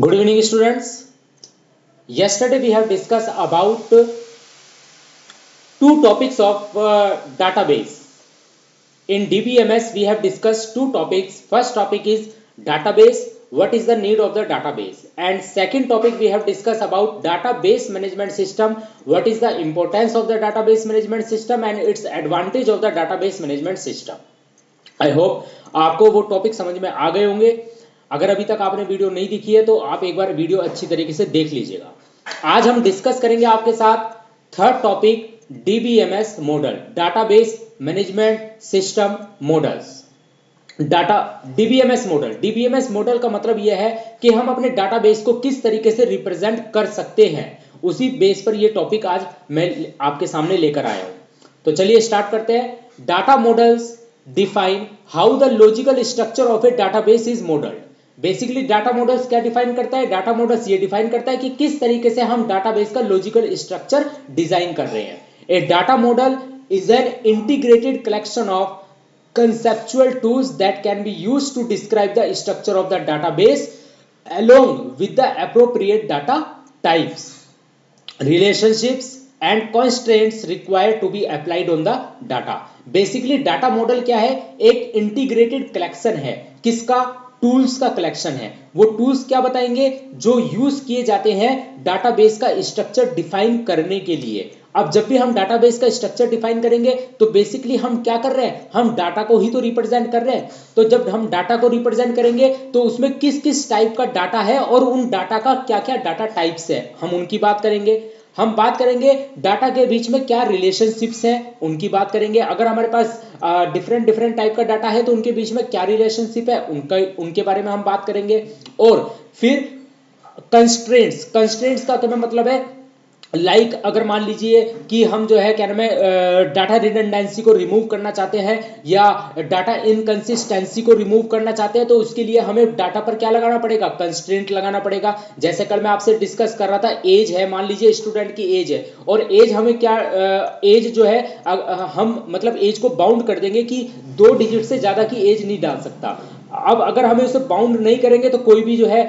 Good evening, students. Yesterday we have discussed about two topics of database. In DBMS we have discussed two topics. First topic is database. What is the need of the database? And second topic we have discussed about database management system. What is the importance of the database management system and its advantage of the database management system? I hope आपको वो topic समझ में आ गए होंगे. अगर अभी तक आपने वीडियो नहीं देखी है तो आप एक बार वीडियो अच्छी तरीके से देख लीजिएगा. आज हम डिस्कस करेंगे आपके साथ third topic DBMS model, database management system models. DBMS model का मतलब यह है कि हम अपने डाटाबेस को किस तरीके से रिप्रेजेंट कर सकते हैं. उसी बेस पर यह टॉपिक आज मैं आपके सामने लेकर आया हूं. तो चलिए स्टार्ट करते हैं. Data models define how the logical structure of A database is modelled. Basically data models क्या डिफाइन करता है? डाटा मॉडल्स ये डिफाइन करता है कि किस तरीके से हम डाटाबेस का लॉजिकल स्ट्रक्चर डिजाइन कर रहे हैं. A data model is an integrated collection of conceptual tools that can be used to describe the structure of the database along with the appropriate data types, relationships and constraints required to be applied on the data. Basically data model क्या है? एक integrated collection है. किसका? Tools का collection है. वो tools क्या बताएंगे? जो यूज किए जाते हैं डाटाबेस का स्ट्रक्चर डिफाइन करने के लिए. अब जब भी हम डाटाबेस का स्ट्रक्चर डिफाइन करेंगे तो बेसिकली हम क्या कर रहे हैं? हम डाटा को ही तो रिप्रेजेंट कर रहे हैं. तो जब हम डाटा को रिप्रेजेंट करेंगे तो उसमें किस किस टाइप का डाटा है और उन डाटा का क्या क्या डाटा टाइप्स है, हम उनकी बात करेंगे. हम बात करेंगे डाटा के बीच में क्या रिलेशनशिप्स हैं, उनकी बात करेंगे. अगर हमारे पास डिफरेंट टाइप का डाटा है तो उनके बीच में क्या रिलेशनशिप है, उनके बारे में हम बात करेंगे. और फिर कंस्ट्रेंट्स का क्या मतलब है? लाइक अगर मान लीजिए कि हम जो है क्या नाम है डाटा रिडंडेंसी को रिमूव करना चाहते हैं या डाटा इनकंसिस्टेंसी को रिमूव करना चाहते हैं तो उसके लिए हमें डाटा पर क्या लगाना पड़ेगा? कंस्ट्रेंट लगाना पड़ेगा. जैसे कल मैं आपसे डिस्कस कर रहा था, एज है, मान लीजिए स्टूडेंट की एज है और एज हमें क्या एज जो है हम मतलब एज को बाउंड कर देंगे कि 2 डिजिट से ज्यादा की एज नहीं डाल सकता. अब अगर हमें उसे बाउंड नहीं करेंगे तो कोई भी जो है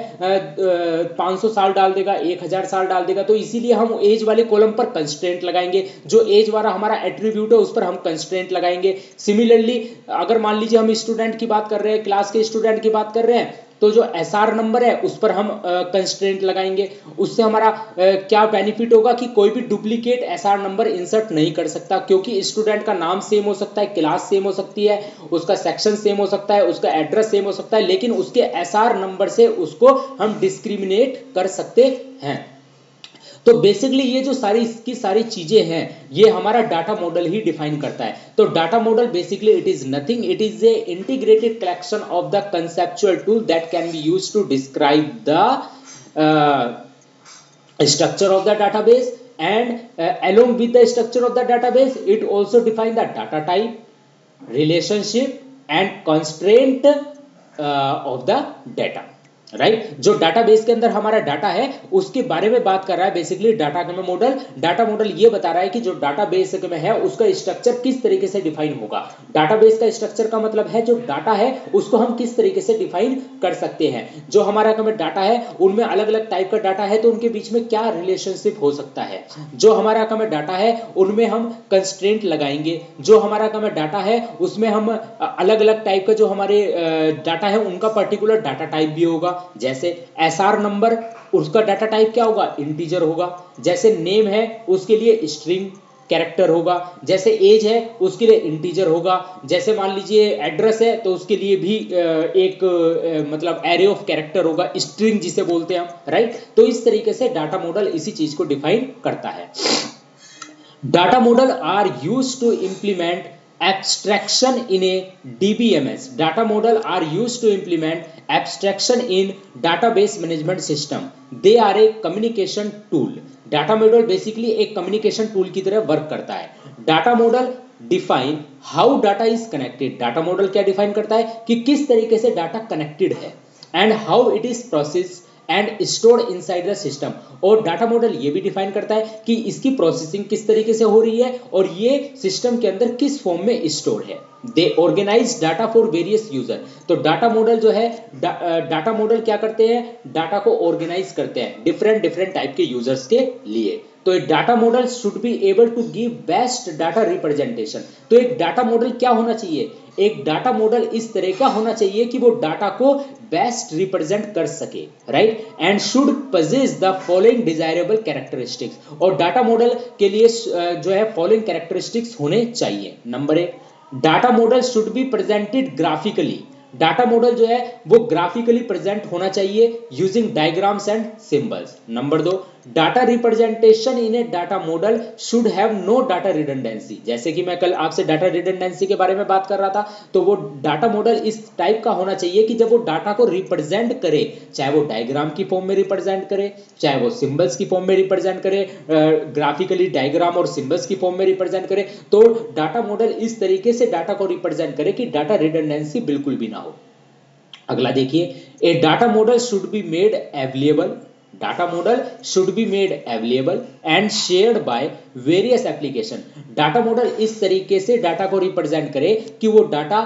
500 साल डाल देगा, 1000 साल डाल देगा. तो इसीलिए हम एज वाले कॉलम पर कंस्ट्रेंट लगाएंगे. जो एज वाला हमारा एट्रीब्यूट है उस पर हम कंस्ट्रेंट लगाएंगे. सिमिलरली अगर मान लीजिए हम स्टूडेंट की बात कर रहे हैं, क्लास के स्टूडेंट की बात कर रहे हैं, तो जो एसआर नंबर है उस पर हम कंस्ट्रेंट लगाएंगे. उससे हमारा क्या बेनिफिट होगा कि कोई भी डुप्लीकेट एसआर नंबर इंसर्ट नहीं कर सकता, क्योंकि स्टूडेंट का नाम सेम हो सकता है, क्लास सेम हो सकती है, उसका सेक्शन सेम हो सकता है, उसका एड्रेस सेम हो सकता है, लेकिन उसके एसआर नंबर से उसको हम डिस्क्रिमिनेट कर सकते हैं. तो बेसिकली ये जो सारी चीजें हैं ये हमारा डाटा मॉडल ही डिफाइन करता है. तो data model basically it is nothing, it is a integrated collection of the conceptual tool that can be used to describe the structure of the database and along with the structure of the database it also define the data type, relationship and constraint of the data. Right जो database के अंदर हमारा data है उसके बारे में बात कर रहा है basically data model. Data model ये बता रहा है कि जो डाटाबेस में है उसका स्ट्रक्चर किस तरीके से डिफाइन होगा. डाटाबेस का स्ट्रक्चर का मतलब है जो डाटा है उसको हम किस तरीके से डिफाइन कर सकते हैं. जो हमारा डाटा है उनमें अलग अलग टाइप का डाटा है तो उनके बीच में क्या रिलेशनशिप हो सकता है. जो हमारा डाटा है उनमें हम कंस्ट्रेंट लगाएंगे. जो हमारा डाटा है उसमें हम अलग अलग टाइप का जो हमारे डाटा है उनका पर्टिकुलर डाटा टाइप भी होगा. जैसे एसआर नंबर उसका डाटा टाइप क्या होगा? इंटीजर होगा. जैसे नेम है उसके लिए स्ट्रिंग कैरेक्टर होगा. जैसे एज है उसके लिए इंटीजर होगा. जैसे मान लीजिए एड्रेस है तो उसके लिए भी एक मतलब एरे ऑफ कैरेक्टर होगा, स्ट्रिंग जिसे बोलते हैं हम. राइट तो इस तरीके से डाटा मॉडल इसी चीज को डिफाइन करता है. Data model are used to implement abstraction in a DBMS. Data model are used to implement abstraction in database management system. They are a communication tool. Data model basically एक communication tool की तरह work करता है. Data model define how data is connected. Data model क्या define करता है कि किस तरीके से डाटा कनेक्टेड है and how it is processed and stored inside the system. और डाटा मॉडल ये भी डिफाइन करता है कि इसकी प्रोसेसिंग किस तरीके से हो रही है और ये सिस्टम के अंदर किस फॉर्म में स्टोर है। They organize data for various user. तो डाटा मॉडल जो है डाटा मॉडल क्या करते हैं, डाटा को ऑर्गेनाइज करते हैं डिफरेंट डिफरेंट टाइप के यूजर्स के लिए। तो एक data model should be able to give best data representation. तो एक डाटा मॉडल क्या होना चाहिए, एक डाटा मॉडल इस तरह का होना चाहिए कि वो डाटा को बेस्ट रिप्रेजेंट कर सके, right, and should possess the following desirable characteristics. और डाटा मॉडल के लिए जो है फॉलोइंग कैरेक्टरिस्टिक्स होने चाहिए। Number 1, data model should be presented graphically. Data model जो है वो ग्राफिकली प्रेजेंट होना चाहिए using diagrams and symbols. Number 2, data representation in a data model should have no data redundancy. जैसे कि मैं कल आपसे डाटा रिडंडेंसी के बारे में बात कर रहा था, तो वो डाटा मॉडल इस टाइप का होना चाहिए कि जब वो डाटा को रिप्रेजेंट करे, चाहे वो डायग्राम की फॉर्म में रिप्रेजेंट करे, चाहे वो सिंबल्स की फॉर्म में रिप्रेजेंट करे, ग्राफिकली डायग्राम और सिंबल्स की फॉर्म में रिप्रेजेंट करे, तो डाटा मॉडल इस तरीके से डाटा को रिप्रेजेंट करे कि डाटा रिडंडेंसी बिल्कुल भी ना हो। अगला देखिए, a data model should be made available. Data model should be made available and shared by various application. Data model इस तरीके से डाटा को रिप्रेजेंट करे कि वो डाटा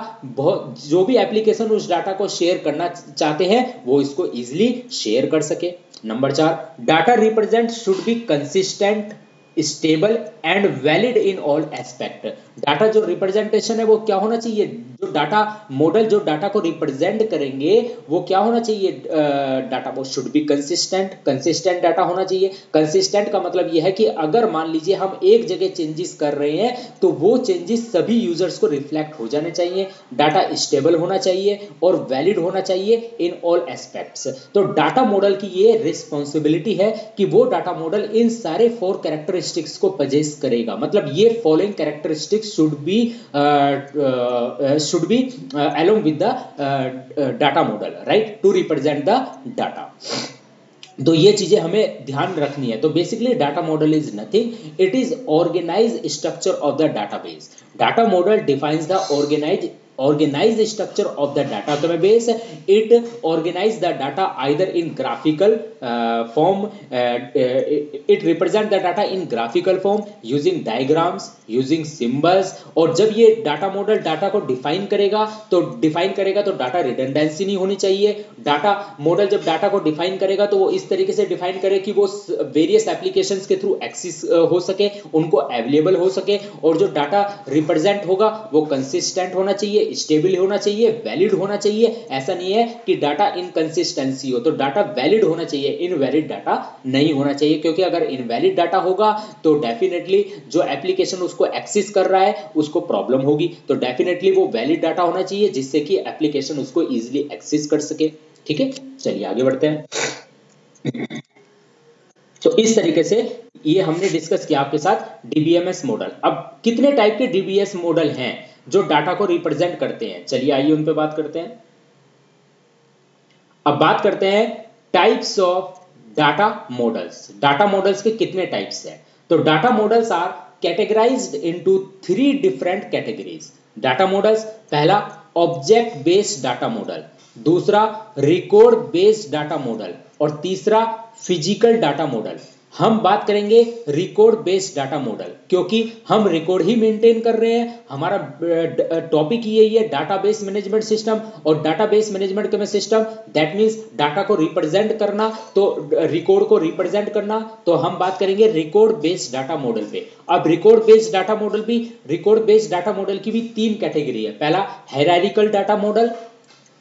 जो भी एप्लीकेशन उस डाटा को शेयर करना चाहते हैं वो इसको इजीली शेयर कर सके। Number 4, data represent should be consistent, stable and valid in all aspect. Data जो रिप्रेजेंटेशन है वो क्या होना चाहिए, जो डाटा मॉडल जो डाटा को रिप्रेजेंट करेंगे वो क्या होना चाहिए, डाटा वो should be consistent, consistent data होना चाहिए। कंसिस्टेंट का मतलब यह है कि अगर मान लीजिए हम एक जगह चेंजेस कर रहे हैं तो वो चेंजेस सभी यूजर्स को रिफ्लेक्ट हो जाने चाहिए। डाटा स्टेबल होना चाहिए और वैलिड होना चाहिए इन ऑल एस्पेक्ट्स। तो डाटा मॉडल की ये रिस्पॉन्सिबिलिटी है कि वो डाटा मॉडल इन सारे 4 कैरेक्टरिस्टिक्स को पजेस करेगा। मतलब ये following characteristics should be along with the data model, right, to represent the data। तो ये चीजें हमें ध्यान रखनी है। तो basically data model is nothing, it is organize structure of the database. Data model defines the organized structure of the database. It organize the data either in graphical form, it represent the data in graphical form using diagrams, using symbols। और जब ये data model data को define करेगा तो data redundancy नहीं होनी चाहिए। Data model जब डाटा को डिफाइन करेगा तो वो इस तरीके से डिफाइन करे कि वो वेरियस एप्लीकेशंस के थ्रू एक्सेस हो सके, उनको अवेलेबल हो सके, और जो डाटा रिप्रेजेंट होगा वो कंसिस्टेंट होना चाहिए, स्टेबल होना चाहिए, वैलिड होना चाहिए। ऐसा नहीं है कि डाटा इनकंसिस्टेंसी हो, तो डाटा वैलिड होना चाहिए, इनवैलिड डाटा नहीं होना चाहिए। क्योंकि अगर इनवैलिड डाटा होगा तो डेफिनेटली जो एप्लीकेशन उसको एक्सेस कर रहा है उसको प्रॉब्लम होगी। तो डेफिनेटली वो वैलिड डाटा होना चाहिए जिससे कि एप्लीकेशन उसको इजीली एक्सेस कर सके। ठीक है, चलिए आगे बढ़ते हैं। तो इस तरीके से ये हमने डिस्कस किया आपके साथ डीबीएमएस मॉडल। अब कितने टाइप के डीबीएस मॉडल हैं जो डाटा को रिप्रेजेंट करते हैं, चलिए आइए उन पे बात करते हैं। अब बात करते हैं types of data models. Data models के कितने टाइप्स हैं? तो data models are categorized into 3 different categories. Data models, पहला ऑब्जेक्ट बेस्ड डाटा मॉडल, दूसरा रिकॉर्ड बेस्ड डाटा मॉडल, और तीसरा फिजिकल डाटा मॉडल। हम बात करेंगे रिकॉर्ड बेस्ड डाटा मॉडल क्योंकि हम रिकॉर्ड ही मेंटेन कर रहे हैं। हमारा टॉपिक यही है डाटाबेस मैनेजमेंट सिस्टम, और डाटाबेस मैनेजमेंट में सिस्टम दैट मींस डाटा को रिप्रेजेंट करना, तो रिकॉर्ड को रिप्रेजेंट करना। तो हम बात करेंगे रिकॉर्ड बेस्ड डाटा मॉडल पे। अब रिकॉर्ड बेस्ड डाटा मॉडल की भी 3 कैटेगरी है। पहला hierarchical data model,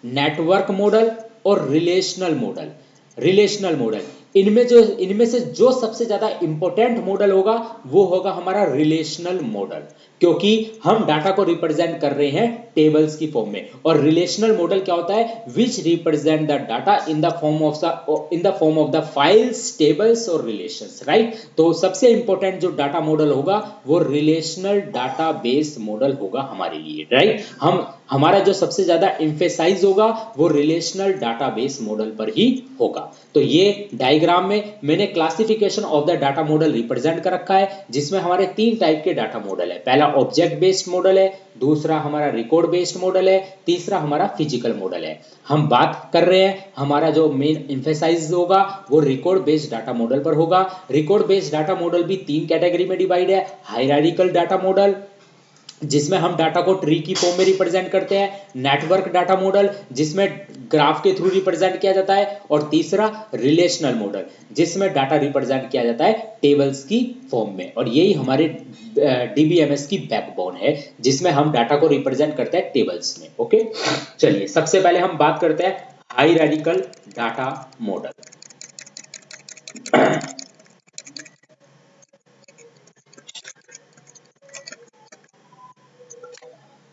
network model और रिलेशनल मॉडल। इनमें से जो सबसे ज्यादा इंपॉर्टेंट मॉडल होगा वो होगा हमारा रिलेशनल मॉडल, क्योंकि हम डाटा को रिप्रेजेंट कर रहे हैं टेबल्स की फॉर्म में। और रिलेशनल मॉडल क्या होता है? Which represent the data in the form of the files, tables और रिलेशंस, राइट। तो सबसे इंपॉर्टेंट जो डाटा मॉडल होगा वो रिलेशनल डाटाबेस मॉडल होगा हमारे लिए, राइट। हमारा जो सबसे ज्यादा एम्फेसाइज होगा वो रिलेशनल डाटाबेस मॉडल पर ही होगा। तो ये डायग्राम डायग्राम में मैंने classification of the data model represent कर रखा है, जिसमें हमारे 3 टाइप के डाटा मॉडल है। पहला ऑब्जेक्ट बेस्ड मॉडल है, दूसरा हमारा रिकॉर्ड बेस्ड मॉडल है, तीसरा हमारा फिजिकल मॉडल है। हम बात कर रहे हैं, हमारा जो मेन एम्फेसाइज होगा वो रिकॉर्ड बेस्ड डाटा मॉडल पर होगा। रिकॉर्ड बेस्ड डाटा मॉडल भी 3 कैटेगरी में डिवाइड है। हायरार्किकल डाटा मॉडल, जिसमें हम डाटा को ट्री की फॉर्म में रिप्रेजेंट करते हैं, नेटवर्क डाटा मॉडल जिसमें ग्राफ के थ्रू रिप्रेजेंट किया जाता है, और तीसरा रिलेशनल मॉडल जिसमें डाटा रिप्रेजेंट किया जाता है टेबल्स की फॉर्म में। और यही हमारे डीबीएमएस की बैकबोन है, जिसमें हम डाटा को रिप्रेजेंट करते हैं टेबल्स में। ओके, चलिए सबसे पहले हम बात करते हैं hierarchical data model.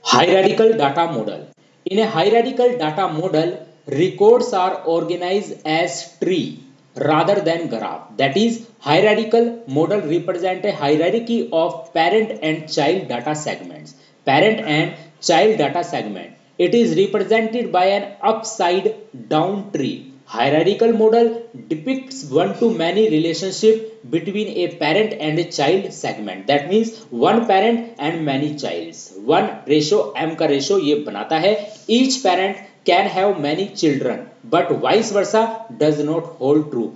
Hierarchical data model. In a hierarchical data model, records are organized as tree rather than graph. That is, hierarchical model represent a hierarchy of parent and child data segments. Parent and child data segment. It is represented by an upside down tree. Hierarchical model depicts one-to-many relationship between a parent and a child segment. That means one parent and many childs. 1:m का ratio ये बनाता है. Each parent can have many children, but vice versa does not hold true.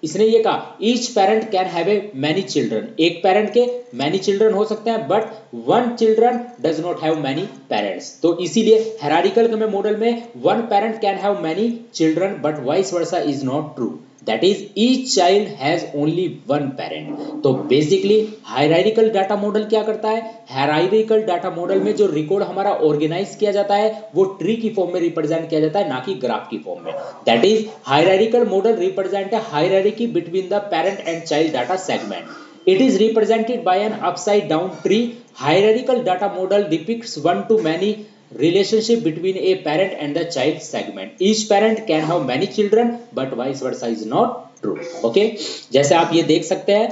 इसने ये कहा each parent can have a many children, एक parent के many children हो सकते हैं, but one children does not have many parents. तो इसीलिए हायरार्किकल के मॉडल में one parent can have many children but vice versa is not true, that is each child has only one parent. तो basically hierarchical data model क्या करता है, hierarchical data model में जो रिकॉर्ड हमारा ऑर्गेनाइज किया जाता है वो ट्री की फॉर्म में रिप्रेजेंट किया जाता है, ना कि ग्राफ की फॉर्म में। That is hierarchical model represent a hierarchy between the parent and child data segment. It is represented by an upside down tree. Hierarchical data model depicts one to many relationship between a parent and the child segment. Each parent can have many children but vice versa is not true. Okay, जैसे आप ये देख सकते हैं,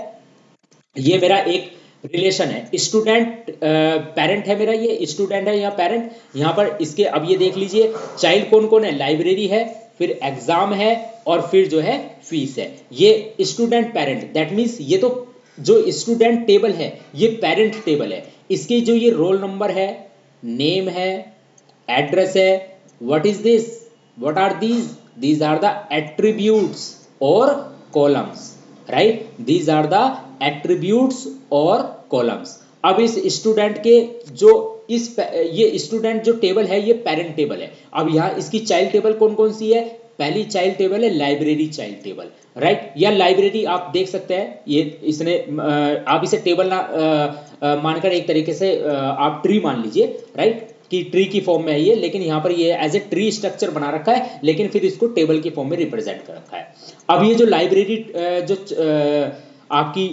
ये मेरा एक relation है, स्टूडेंट पेरेंट है मेरा, ये स्टूडेंट है, यहाँ पेरेंट, यहाँ पर इसके अब ये देख लीजिए चाइल्ड कौन कौन है, लाइब्रेरी है, फिर एग्जाम है, और फिर जो है फीस है। ये स्टूडेंट पेरेंट, दैट मीन्स ये तो जो स्टूडेंट टेबल है ये पेरेंट टेबल है, इसके जो ये रोल नंबर है, नेम है, एड्रेस है, what is this, what are these are the attributes और columns, right, these are the attributes और कॉलम्स। अब इस स्टूडेंट के जो ये स्टूडेंट जो टेबल है ये पेरेंट टेबल है। अब यहाँ इसकी चाइल्ड टेबल कौन कौन सी है, पहली चाइल्ड टेबल है लाइब्रेरी चाइल्ड टेबल, राइट, या लाइब्रेरी आप देख सकते हैं, ये इसने आप इसे टेबल ना मानकर एक तरीके से आप ट्री मान लीजिए, राइट, कि ट्री की फॉर्म में है ये, लेकिन यहाँ पर ये एज ए ट्री स्ट्रक्चर बना रखा है, लेकिन फिर इसको टेबल की फॉर्म में रिप्रेजेंट कर रखा है। अब ये जो लाइब्रेरी जो आपकी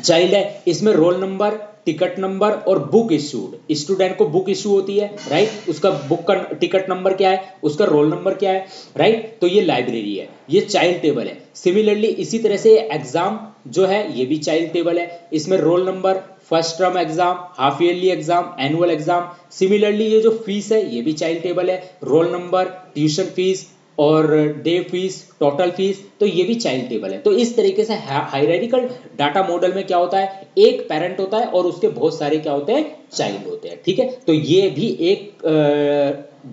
चाइल्ड है, इसमें रोल नंबर, टिकट नंबर और बुक इश्यूड, स्टूडेंट को बुक इश्यू होती है, राइट, उसका बुक का टिकट नंबर क्या है, उसका रोल नंबर क्या है, राइट, तो ये लाइब्रेरी है, ये चाइल्ड टेबल है। सिमिलरली इसी तरह से एग्जाम जो है ये भी चाइल्ड टेबल है, इसमें roll number, first term exam, half yearly exam, annual exam. Similarly ये जो फीस है ये भी चाइल्ड टेबल है, रोल नंबर, ट्यूशन फीस और डे फीस, टोटल फीस, तो ये भी चाइल्ड टेबल है। तो इस तरीके से हायरार्किकल डाटा मॉडल में क्या होता है, एक पेरेंट होता है और उसके बहुत सारे क्या होते हैं, चाइल्ड होते हैं, ठीक है। तो ये भी एक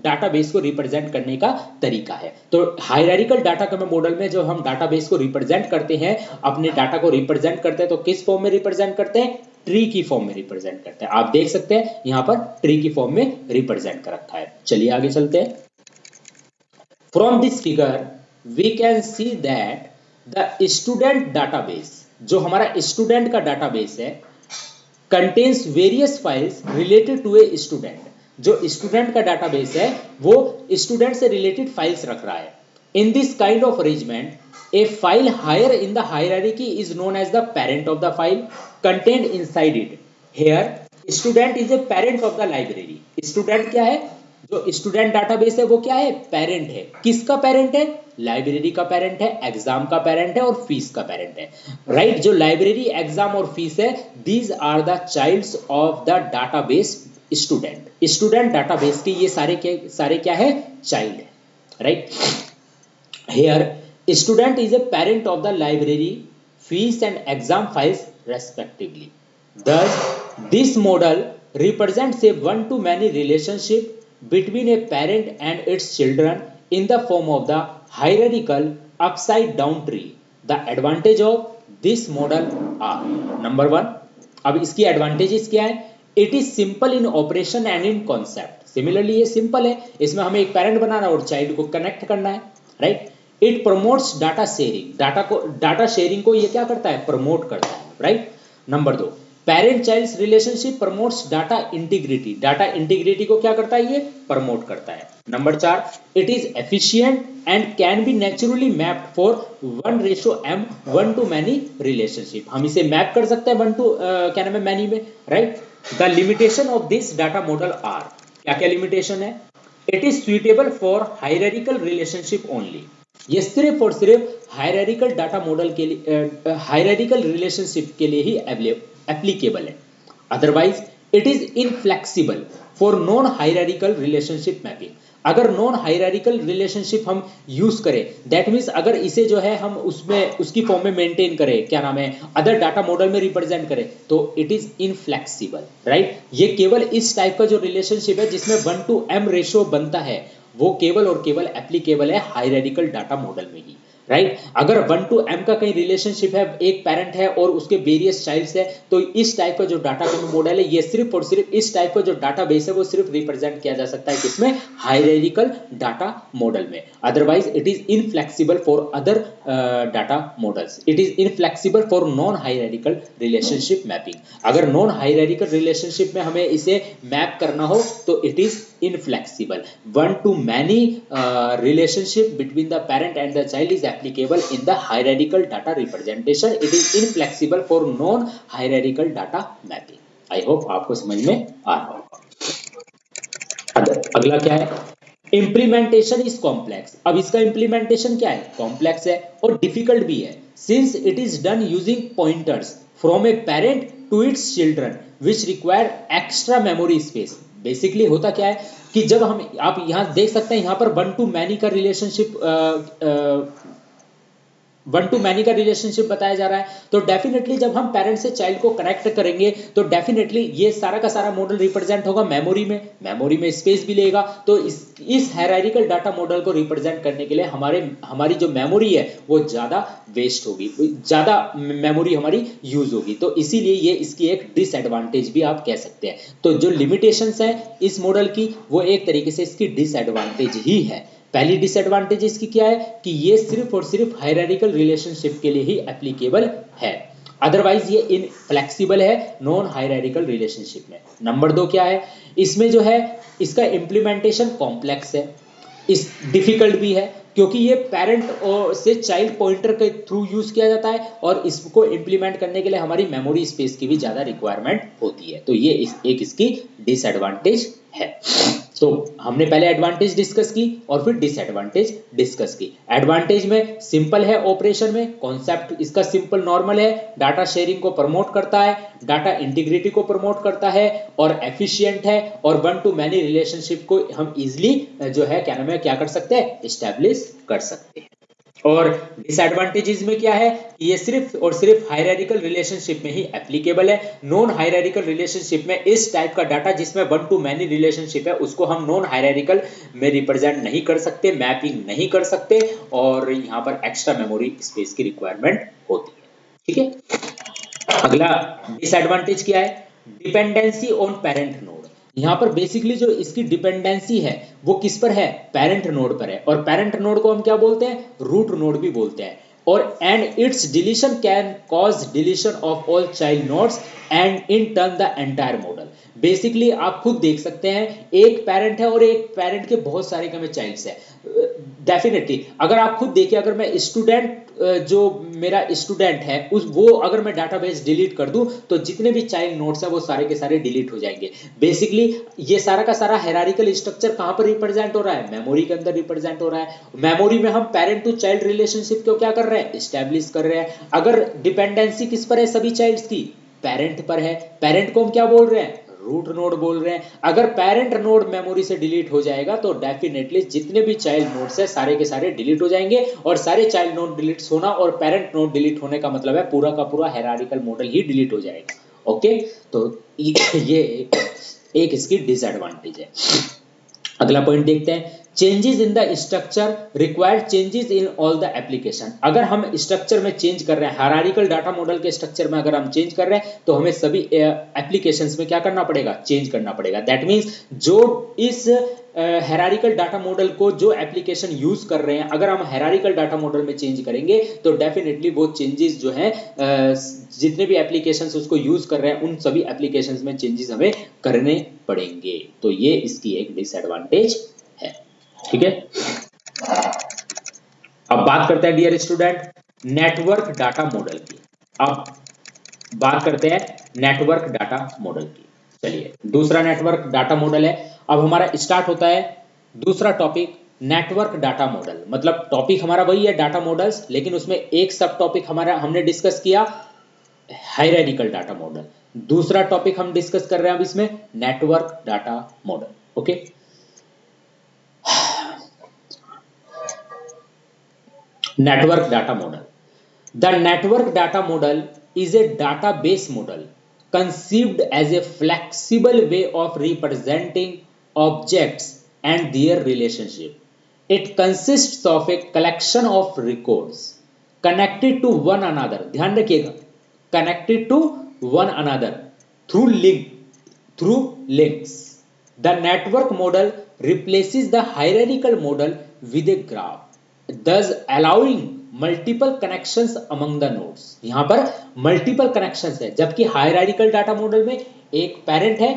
डाटाबेस को रिप्रेजेंट करने का तरीका है। तो हायरार्किकल डाटा के मॉडल में जो हम डाटाबेस को रिप्रेजेंट करते हैं, अपने डाटा को रिप्रेजेंट करते हैं, तो किस फॉर्म में रिप्रेजेंट करते हैं, ट्री की फॉर्म में रिप्रेजेंट करते हैं। आप देख सकते हैं यहाँ पर ट्री की फॉर्म में रिप्रेजेंट कर रखा है। चलिए आगे चलते हैं। From this figure we can see that the student database, जो हमारा स्टूडेंट का डाटाबेस है, contains various files related to a student। जो स्टूडेंट का डाटाबेस है वो स्टूडेंट से रिलेटेड फाइल्स रख रहा है। In this kind of arrangement, a file higher in the hierarchy is known as the parent of the file contained inside it. Here, student is a parent of the library। Student क्या है, जो student database है वो क्या है, parent है। किसका parent है, लाइब्रेरी का पेरेंट है, एग्जाम का पेरेंट है और फीस का पेरेंट है, राइट। जो लाइब्रेरी, एग्जाम और फीस है, these are the childs of the database student. Student database के ये सारे क्या है, चाइल्ड है, right. Here Student is a parent of the library fees and exam files respectively. Thus, this model represents a one-to-many relationship between a parent and its children in the form of the hierarchical upside-down tree. The advantage of this model are number one. अब इसकी advantages क्या है? It is simple in operation and in concept. Similarly ये simple है, इसमें हमें एक parent बनाना है और चाइल्ड को कनेक्ट करना है, right. It promotes data sharing. Data sharing को ये क्या करता है? प्रमोट करता है, राइट. नंबर दो, parent child relationship promotes data integrity. Data integrity को क्या करता है? ये प्रमोट करता है. नंबर चार, it is efficient and can be naturally mapped for 1:m one to many relationship. हम इसे मैप कर सकते हैं क्या नाम है, मैनी में, right. The limitation of this data model are. क्या क्या लिमिटेशन है? It is suitable for hierarchical relationship only. ये सिर्फ और सिर्फ हायरार्किकल डाटा मॉडल के लिए, हायरार्किकल रिलेशनशिप के लिए ही एप्लीकेबल है. Otherwise it is inflexible for non hierarchical relationship mapping. अगर नॉन हायरार्किकल रिलेशनशिप हम यूज करें, दैट मीन्स अगर इसे जो है हम उसमें उसकी फॉर्म में मेंटेन करें, क्या नाम है, अदर डाटा मॉडल में रिप्रेजेंट करें, तो इट इज इनफ्लेक्सिबल, राइट. ये केवल इस टाइप का जो रिलेशनशिप है जिसमें 1:m रेशियो बनता है, वो केवल और केवल एप्लीकेबल है हायरार्किकल डाटा मॉडल में ही, राइट. अगर 1:m का कहीं रिलेशनशिप है, एक पेरेंट है और उसके वेरियस चाइल्ड्स है, तो इस टाइप का जो डाटा मॉडल है, ये सिर्फ और सिर्फ इस टाइप का जो डाटा बेस है वो सिर्फ रिप्रेजेंट किया जा सकता है किसमें? हायरार्किकल डाटा मॉडल में. Otherwise it is inflexible for other data models. It is inflexible for non hierarchical relationship mapping. अगर नॉन हायरार्किकल रिलेशनशिप में हमें इसे मैप करना हो तो it is inflexible. One to many relationship between the parent and the child is applicable in the hierarchical data representation. It is inflexible for non hierarchical data mapping. I hope आपको समझ में आ रहा होगा. अगला क्या है? Implementation is complex. अब इसका implementation क्या है? Complex है और difficult भी है. Since it is done using pointers from a parent to its children, which require extra memory space. Basically होता क्या है कि जब हम, आप यहां देख सकते हैं, यहां पर 1:many का रिलेशनशिप, 1:many का रिलेशनशिप बताया जा रहा है. तो डेफिनेटली जब हम पेरेंट से चाइल्ड को कनेक्ट करेंगे तो डेफिनेटली ये सारा का सारा मॉडल रिप्रेजेंट होगा मेमोरी में. मेमोरी में स्पेस भी लेगा. तो इस हायरार्किकल डाटा मॉडल को रिप्रेजेंट करने के लिए हमारी जो मेमोरी है वो ज्यादा वेस्ट होगी, ज्यादा मेमोरी हमारी यूज होगी. तो इसीलिए ये इसकी एक डिसएडवांटेज भी आप कह सकते हैं. तो जो लिमिटेशंस है इस मॉडल की, वो एक तरीके से इसकी डिसएडवांटेज ही है. पहली डिसएडवांटेज इसकी क्या है कि ये सिर्फ और सिर्फ हायरार्किकल रिलेशनशिप के लिए ही एप्लीकेबल है. अदरवाइज ये इनफ्लेक्सिबल है नॉन हायरार्किकल रिलेशनशिप में. नंबर दो क्या है? इसमें जो है इसका इम्प्लीमेंटेशन कॉम्प्लेक्स है, इस डिफिकल्ट भी है, क्योंकि ये पेरेंट और से चाइल्ड पॉइंटर के थ्रू यूज किया जाता है और इसको इम्प्लीमेंट करने के लिए हमारी मेमोरी स्पेस की भी ज्यादा रिक्वायरमेंट होती है. तो ये एक इसकी डिसएडवांटेज है. तो हमने पहले एडवांटेज डिस्कस की और फिर डिसएडवांटेज डिस्कस की. एडवांटेज में सिंपल है ऑपरेशन में, कॉन्सेप्ट इसका सिंपल नॉर्मल है, डाटा शेयरिंग को प्रमोट करता है, डाटा इंटीग्रिटी को प्रमोट करता है और एफिशिएंट है, और 1:many रिलेशनशिप को हम इजिली जो है क्या नाम है, क्या कर सकते हैं, एस्टैब्लिश कर सकते हैं. और डिसएडवांटेजेस में क्या है? ये सिर्फ और सिर्फ हायरार्किकल रिलेशनशिप में ही एप्लीकेबल है. नॉन हायरार्किकल रिलेशनशिप में इस टाइप का डाटा जिसमें 1:many रिलेशनशिप है उसको हम नॉन हायरार्किकल में रिप्रेजेंट नहीं कर सकते, मैपिंग नहीं कर सकते, और यहाँ पर एक्स्ट्रा मेमोरी स्पेस की रिक्वायरमेंट होती है. ठीक है. अगला डिसएडवांटेज क्या है? Dependency on parent node. यहाँ पर बेसिकली जो इसकी डिपेंडेंसी है वो किस पर है? पेरेंट नोड पर है. और पेरेंट नोड को हम क्या बोलते हैं? रूट नोड भी बोलते हैं. और and it's deletion can cause deletion of all child nodes and in turn the entire model. Basically आप खुद देख सकते हैं, एक पेरेंट है और एक पेरेंट के बहुत सारे कम चाइल्ड्स है. डेफिनेटली अगर आप खुद देखिए, अगर मैं स्टूडेंट, जो मेरा स्टूडेंट है वो अगर मैं डाटाबेस डिलीट कर दूं तो जितने भी चाइल्ड नोड्स हैं वो सारे के सारे डिलीट हो जाएंगे. बेसिकली ये सारा का सारा हायरार्किकल स्ट्रक्चर कहां पर रिप्रेजेंट हो रहा है? मेमोरी के अंदर रिप्रेजेंट हो रहा है. मेमोरी में हम पेरेंट टू चाइल्ड रिलेशनशिप को क्या कर रहे हैं? एस्टैब्लिश कर रहे हैं. अगर डिपेंडेंसी किस पर है सभी चाइल्ड्स की? पेरेंट पर है. पेरेंट को हम क्या बोल रहे हैं? रूट नोड बोल रहे हैं। अगर पेरेंट नोड मेमोरी से डिलीट हो जाएगा तो डेफिनेटली जितने भी चाइल्ड नोड्स है सारे के सारे डिलीट हो जाएंगे, और सारे चाइल्ड नोड डिलीट होना और पेरेंट नोड डिलीट होने का मतलब है पूरा का पूरा हायरार्किकल मॉडल ही डिलीट हो जाएगा। ओके, तो ये एक इसकी डिसएडवांटेज है। अगला पॉइंट देखते हैं, changes in the structure require changes in all the application. अगर हम स्ट्रक्चर में चेंज कर रहे हैं, हायरार्किकल डाटा मॉडल के स्ट्रक्चर में अगर हम चेंज कर रहे हैं तो हमें सभी एप्लीकेशंस में क्या करना पड़ेगा, चेंज करना पड़ेगा। दैट मींस जो इस हायरार्किकल डाटा मॉडल को जो एप्लीकेशन यूज कर रहे हैं, अगर हम हायरार्किकल डाटा मॉडल में चेंज करेंगे तो डेफिनेटली वो चेंजेस जो है जितने भी एप्लीकेशंस उसको यूज कर रहे हैं उन सभी एप्लीकेशंस में चेंजेस हमें करने पड़ेंगे। तो ये इसकी एक डिसएडवांटेज है। ठीक है, अब बात करते हैं dear student network data model की। अब बात करते हैं नेटवर्क डाटा मॉडल की। चलिए, दूसरा नेटवर्क डाटा मॉडल है। अब हमारा स्टार्ट होता है दूसरा टॉपिक, नेटवर्क डाटा मॉडल। मतलब टॉपिक हमारा वही है डाटा मॉडल्स, लेकिन उसमें एक सब टॉपिक हमारा हमने डिस्कस किया हायरार्किकल डाटा मॉडल। दूसरा टॉपिक हम डिस्कस कर रहे हैं अब इसमें network data model. Okay, network data model. The network data model is a database model conceived as a flexible way of representing objects and their relationship. It consists of a collection of records connected to one another. ध्यान रखिएगा, connected to one another through links. The network model replaces the hierarchical model with a graph, thus allowing multiple connections among the nodes. यहां पर multiple connections है, जबकि hierarchical data model में एक parent है,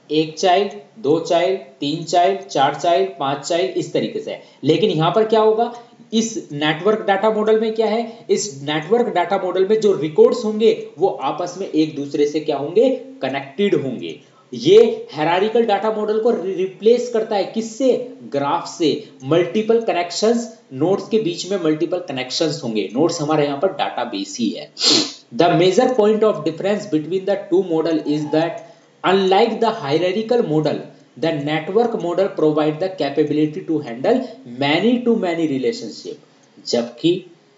एक चाइल्ड, दो चाइल्ड, तीन चाइल्ड, चार चाइल्ड, पांच चाइल्ड, इस तरीके से है। लेकिन यहां पर क्या होगा, इस नेटवर्क डाटा मॉडल में क्या है, इस नेटवर्क डाटा मॉडल में जो रिकॉर्ड्स होंगे वो आपस में एक दूसरे से क्या होंगे, कनेक्टेड होंगे। ये हायरार्किकल डाटा मॉडल को रिप्लेस करता है, किससे, ग्राफ से। मल्टीपल कनेक्शंस, नोड्स के बीच में मल्टीपल कनेक्शंस होंगे। नोड्स हमारे यहाँ पर डाटाबेस ही है। The major point of difference between the two model is that unlike the hierarchical model the network model provide the capability to handle many to many relationship. जबकि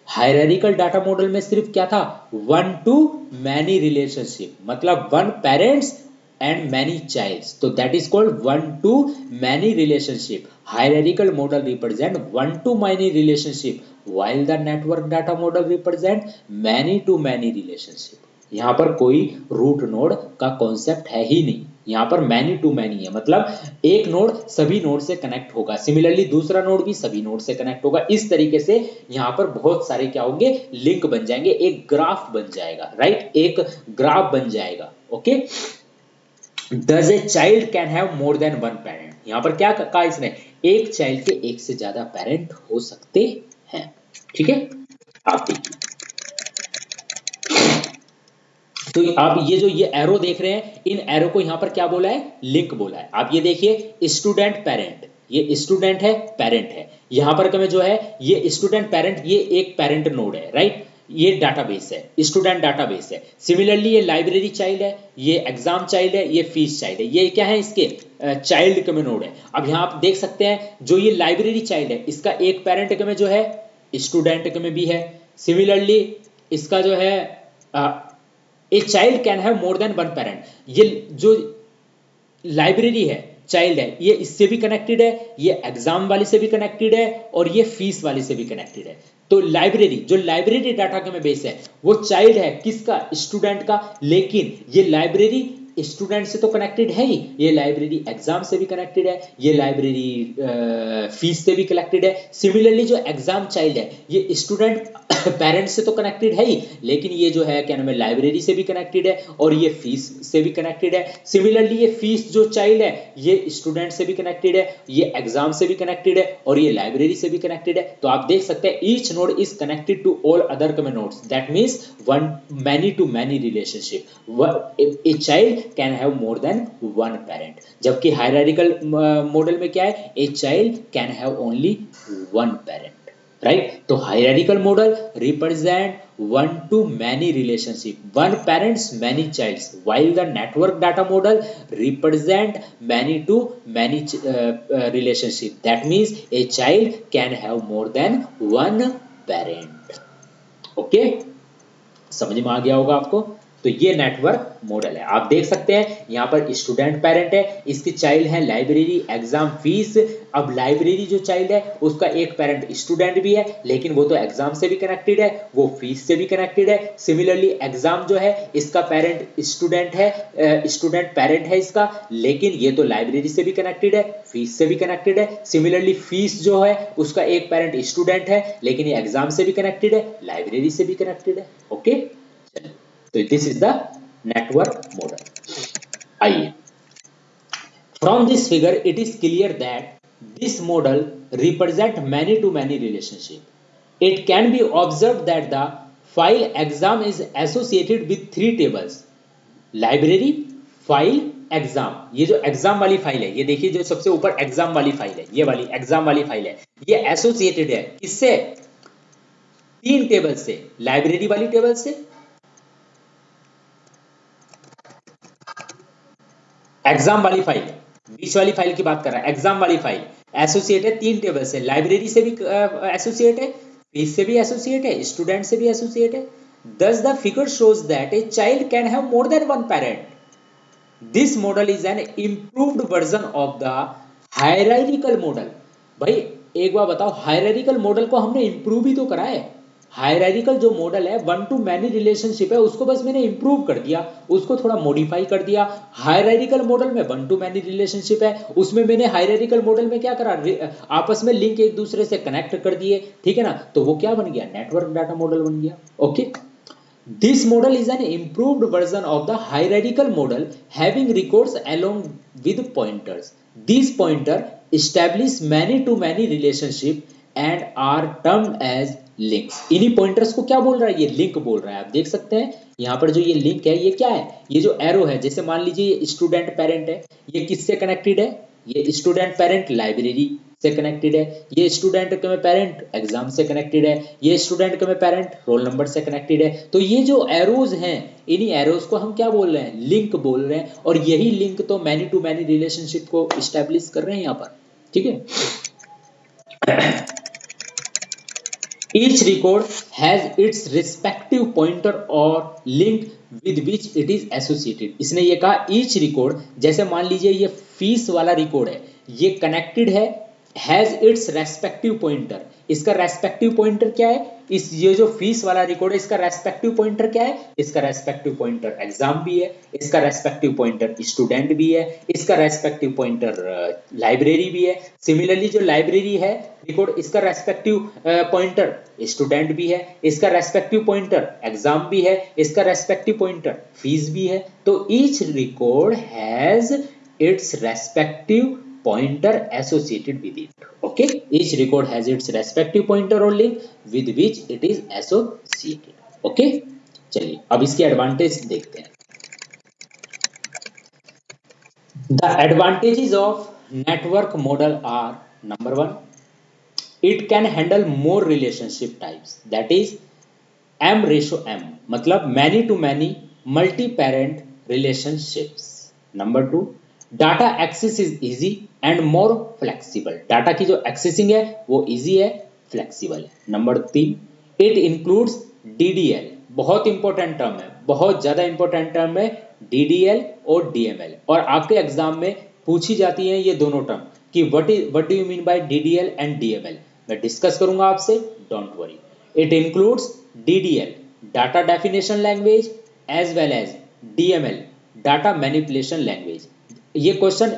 hierarchical data model में सिर्फ क्या था, one to many relationship, मतलब one parents and many childs, so that is called one to many relationship. Hierarchical model represent one to many relationship, while the network data model represent many to many relationship. यहाँ पर कोई root node का concept है ही नहीं, यहाँ पर many to many है, मतलब एक नोड सभी नोड से कनेक्ट होगा, सिमिलरली दूसरा नोड भी सभी नोड से कनेक्ट होगा। इस तरीके से यहाँ पर बहुत सारे क्या होंगे, लिंक बन जाएंगे, एक ग्राफ बन जाएगा, राइट, एक ग्राफ बन जाएगा। Okay, Does a child can have more than one parent? यहाँ पर क्या कहा इसने, एक चाइल्ड के एक से ज्यादा पेरेंट हो सकते हैं। ठीक है, आप देखिए, तो आप ये एरो देख रहे हैं, इन एरो को यहाँ पर क्या बोला है, लिंक बोला है। आप ये देखिए, स्टूडेंट पेरेंट, ये स्टूडेंट है, पेरेंट है, यहाँ पर क्या जो है, ये स्टूडेंट पेरेंट, ये एक पेरेंट नोड है, राइट, ये डाटाबेस है, स्टूडेंट डाटाबेस है। सिमिलरली ये लाइब्रेरी चाइल्ड है, ये एग्जाम चाइल्ड है, ये फीस चाइल्ड है, ये क्या है, इसके चाइल्ड के में नोड है। अब यहाँ आप देख सकते हैं, जो ये लाइब्रेरी चाइल्ड है, इसका एक पेरेंट के में जो है स्टूडेंट के में भी है। सिमिलरली इसका जो है a child can have more than one parent, ये जो लाइब्रेरी है, चाइल्ड है, ये इससे भी कनेक्टेड है, ये एग्जाम वाले से भी कनेक्टेड है, और ये फीस वाले से भी कनेक्टेड है। तो लाइब्रेरी, जो लाइब्रेरी डाटा के में बेस है, वो चाइल्ड है किसका, स्टूडेंट का, लेकिन ये लाइब्रेरी स्टूडेंट से तो कनेक्टेड है ही, ये लाइब्रेरी एग्जाम से भी कनेक्टेड है, ये लाइब्रेरी फीस से भी कनेक्टेड है। सिमिलरली जो एग्जाम चाइल्ड है, ये स्टूडेंट पेरेंट्स से तो कनेक्टेड है ही, लेकिन ये जो है क्या नाम है, लाइब्रेरी से भी कनेक्टेड है, और ये फीस से भी कनेक्टेड है। सिमिलरली ये फीस जो चाइल्ड है, ये स्टूडेंट से भी कनेक्टेड है, ये एग्जाम से भी कनेक्टेड है, और ये लाइब्रेरी से भी कनेक्टेड है। तो आप देख सकते हैं, each node is connected to all other common nodes, that means one many to many relationship. A child can have more than one parent, जबकि हायरार्किकल मॉडल में क्या है, a child can have only one parent. right? तो hierarchical model represent one to many relationship, one parents many childs, while the network data model represent many to many relationship. That means a child can have more than one parent. Okay, समझ में आ गया होगा आपको। तो ये network model है, आप देख सकते हैं यहाँ पर स्टूडेंट पेरेंट है, इसकी चाइल्ड है लाइब्रेरी, एग्जाम फीस। अब लाइब्रेरी जो चाइल्ड है उसका एक पेरेंट स्टूडेंट भी है, लेकिन वो तो एग्जाम से भी कनेक्टेड है, वो फीस से भी कनेक्टेड है। सिमिलरली एग्जाम जो है इसका पेरेंट स्टूडेंट है, स्टूडेंट पेरेंट है इसका, लेकिन ये तो लाइब्रेरी से भी कनेक्टेड है, फीस से भी कनेक्टेड है। सिमिलरली फीस जो है उसका एक पेरेंट स्टूडेंट है, लेकिन ये एग्जाम से भी कनेक्टेड है, लाइब्रेरी से भी कनेक्टेड है। ओके, तो this is the network model. आइए, from this figure it is clear that this model represent many to many relationship. It can be observe that the file exam is associated with three tables, library, file, exam. ये जो exam वाली file है, ये देखिए जो सबसे ऊपर exam वाली फाइल है, ये वाली एग्जाम वाली फाइल है, ये एसोसिएटेड है किससे? तीन टेबल से, लाइब्रेरी वाली टेबल से, एग्जाम वाली फाइल, बीच वाली फाइल की बात कर रहा है, एग्जाम वाली फाइल एसोसिएट है तीन टेबल से, लाइब्रेरी से भी एसोसिएट है, फीस से भी एसोसिएट है, स्टूडेंट से भी एसोसिएट है। Thus the figure shows that a child can have more than one parent. This model is an improved version of the hierarchical model. भाई एक बार बताओ, हायरार्किकल मॉडल को हमने इंप्रूव ही तो करा है। हायरार्किकल जो मॉडल है वन टू मैनी रिलेशनशिप है, उसको बस मैंने इंप्रूव कर दिया, उसको थोड़ा मॉडिफाई कर दिया। हायरार्किकल मॉडल में वन टू मैनी रिलेशनशिप है, उसमें मैंने हायरार्किकल मॉडल में क्या करा, आपस में लिंक एक दूसरे से कनेक्ट कर दिए, ठीक है ना। तो वो क्या बन गया, नेटवर्क डाटा मॉडल बन गया। Okay, this model is an improved version of the hierarchical model having records along with pointers. These pointers establish many to many relationship and are termed as links. इन्हीं pointers को क्या बोल रहा है, ये link बोल रहा है। आप देख सकते हैं यहाँ पर जो ये लिंक है, ये क्या है, ये जो एरो है, जैसे मान लीजिए ये स्टूडेंट पेरेंट है, ये किससे कनेक्टेड है, ये स्टूडेंट पेरेंट लाइब्रेरी से कनेक्टेड है, ये स्टूडेंट के में पेरेंट एग्जाम से कनेक्टेड है, ये स्टूडेंट के में पेरेंट रोल नंबर से कनेक्टेड है। तो ये जो एरोज हैं, इन्हीं एरोज को हम क्या बोल रहे हैं, लिंक बोल रहे हैं। और यही लिंक तो मैनी टू मैनी रिलेशनशिप को इस्टेब्लिश कर रहे हैं यहाँ पर, ठीक है। Each record has its respective pointer or link with which it is associated. इसने ये कहा each record, जैसे मान लीजिए ये फीस वाला रिकॉर्ड है, ये कनेक्टेड है, हैज इट्स रेस्पेक्टिव पॉइंटर। इसका रेस्पेक्टिव पॉइंटर क्या है, इस ये जो फीस वाला रिकॉर्ड है इसका रेस्पेक्टिव पॉइंटर क्या है, इसका रेस्पेक्टिव पॉइंटर एग्जाम भी है, इसका रेस्पेक्टिव पॉइंटर स्टूडेंट भी है, इसका रेस्पेक्टिव पॉइंटर लाइब्रेरी भी है। सिमिलरली जो लाइब्रेरी है रिकॉर्ड, इसका रेस्पेक्टिव पॉइंटर स्टूडेंट भी है, इसका रेस्पेक्टिव पॉइंटर एग्जाम भी है, इसका रेस्पेक्टिव पॉइंटर फीस भी है। तो each record has its respective pointer associated with it. Okay, each record has its respective pointer or link with which it is associated. Okay, चलिए अब इसके एडवांटेज देखते हैं। The advantages of network model are: number one, it can handle more relationship types, that is M/M, मतलब many to many multi-parent relationships. Number two, data access is easy and more flexible. Data की जो accessing है वो easy है, flexible है। Number तीन, it includes DDL, बहुत important term है, बहुत ज्यादा इंपॉर्टेंट टर्म है डीडीएल और डीएमएल, और आपके एग्जाम में पूछी जाती है ये दोनों टर्म कि what do you mean by DDL and DML. मैं डिस्कस करूंगा आपसे, don't worry. It includes DDL, data definition language, as well as DML, data manipulation language. ये क्वेश्चन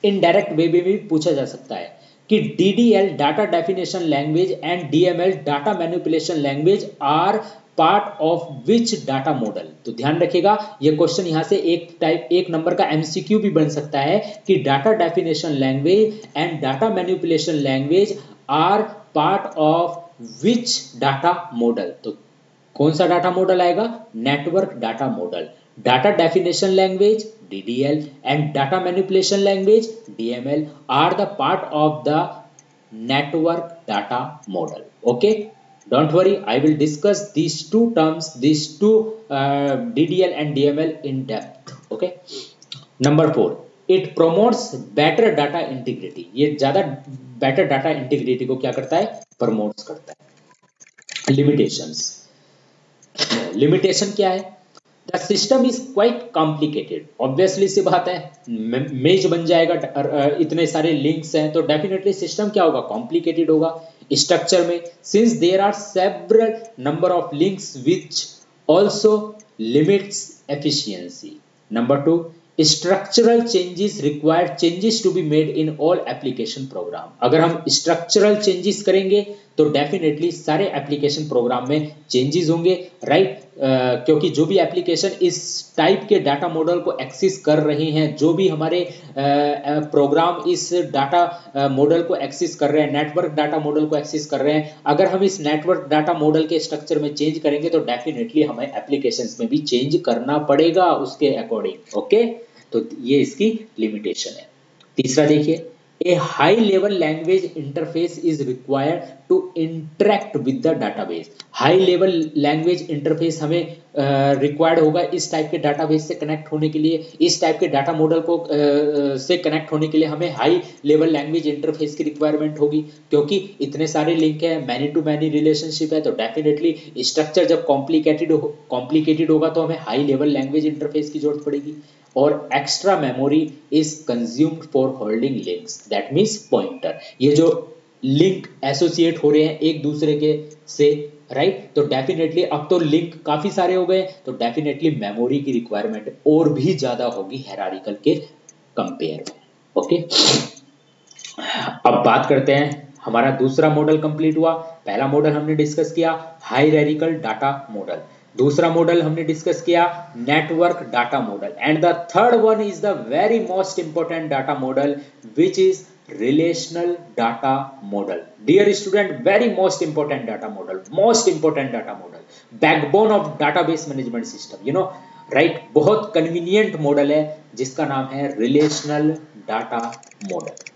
इनडायरेक्ट वे में भी पूछा जा सकता है कि DDL data definition language and DML data manipulation language are part of which data model. तो ध्यान रखिएगा ये क्वेश्चन यहाँ से एक नंबर का एमसीक्यू भी बन सकता है कि data definition language and data manipulation language are part of which data model. तो कौन सा डाटा मॉडल आएगा, network data model. Data definition language DDL and data manipulation language DML are the part of the network data model. Okay, don't worry, I will discuss these two terms, these two DDL and DML in depth. Okay, number 4, it promotes better data integrity. ये ज्यादा better data integrity को क्या करता है, promotes करता है। Limitations, limitation क्या है, the system is quite complicated. Obviously सी बात है, मेज बन जाएगा, इतने सारे लिंक्स हैं तो डेफिनेटली सिस्टम क्या होगा, कॉम्प्लिकेटेड होगा स्ट्रक्चर में। Since there are several number of links which also limits efficiency. Number 2, structural changes required changes to be made in all application program. अगर हम स्ट्रक्चरल चेंजेस करेंगे तो डेफिनेटली सारे एप्लीकेशन प्रोग्राम में चेंजेस होंगे, right. क्योंकि जो भी एप्लीकेशन इस टाइप के डाटा मॉडल को एक्सेस कर रहे हैं, जो भी हमारे प्रोग्राम इस डाटा मॉडल को एक्सेस कर रहे हैं, नेटवर्क डाटा मॉडल को एक्सेस कर रहे हैं, अगर हम इस नेटवर्क डाटा मॉडल के स्ट्रक्चर में चेंज करेंगे तो डेफिनेटली हमें एप्लीकेशंस में भी चेंज करना पड़ेगा उसके अकॉर्डिंग। ओके, तो ये इसकी लिमिटेशन है। तीसरा देखिए, a high level language interface is required to interact with the database। high level language interface हमें रिक्वायर्ड होगा इस टाइप के डाटाबेस से कनेक्ट होने के लिए, इस टाइप के डाटा मॉडल को से कनेक्ट होने के लिए हमें हाई लेवल लैंग्वेज इंटरफेस की रिक्वायरमेंट होगी, क्योंकि इतने सारे लिंक है, मैनी टू मैनी रिलेशनशिप है, तो डेफिनेटली स्ट्रक्चर जब कॉम्प्लिकेटेड होगा तो हमें हाई लेवल लैंग्वेज इंटरफेस की जरूरत पड़ेगी। और extra memory is consumed for holding links, that means pointer. ये जो लिंक एसोसिएट हो रहे हैं एक दूसरे के से, राइट, तो डेफिनेटली अब तो लिंक काफी सारे हो गए तो डेफिनेटली मेमोरी की रिक्वायरमेंट और भी ज्यादा होगी हायरार्किकल के कंपेयर में। ओके, अब बात करते हैं, हमारा दूसरा मॉडल कंप्लीट हुआ। पहला मॉडल हमने डिस्कस किया हायरार्किकल डाटा मॉडल, दूसरा मॉडल हमने डिस्कस किया network data model, and the third one is the very most important data model which is relational data model. Dear student, very most important data model, most important data model, backbone of database management system, you know, right. बहुत convenient model है जिसका नाम है relational data model.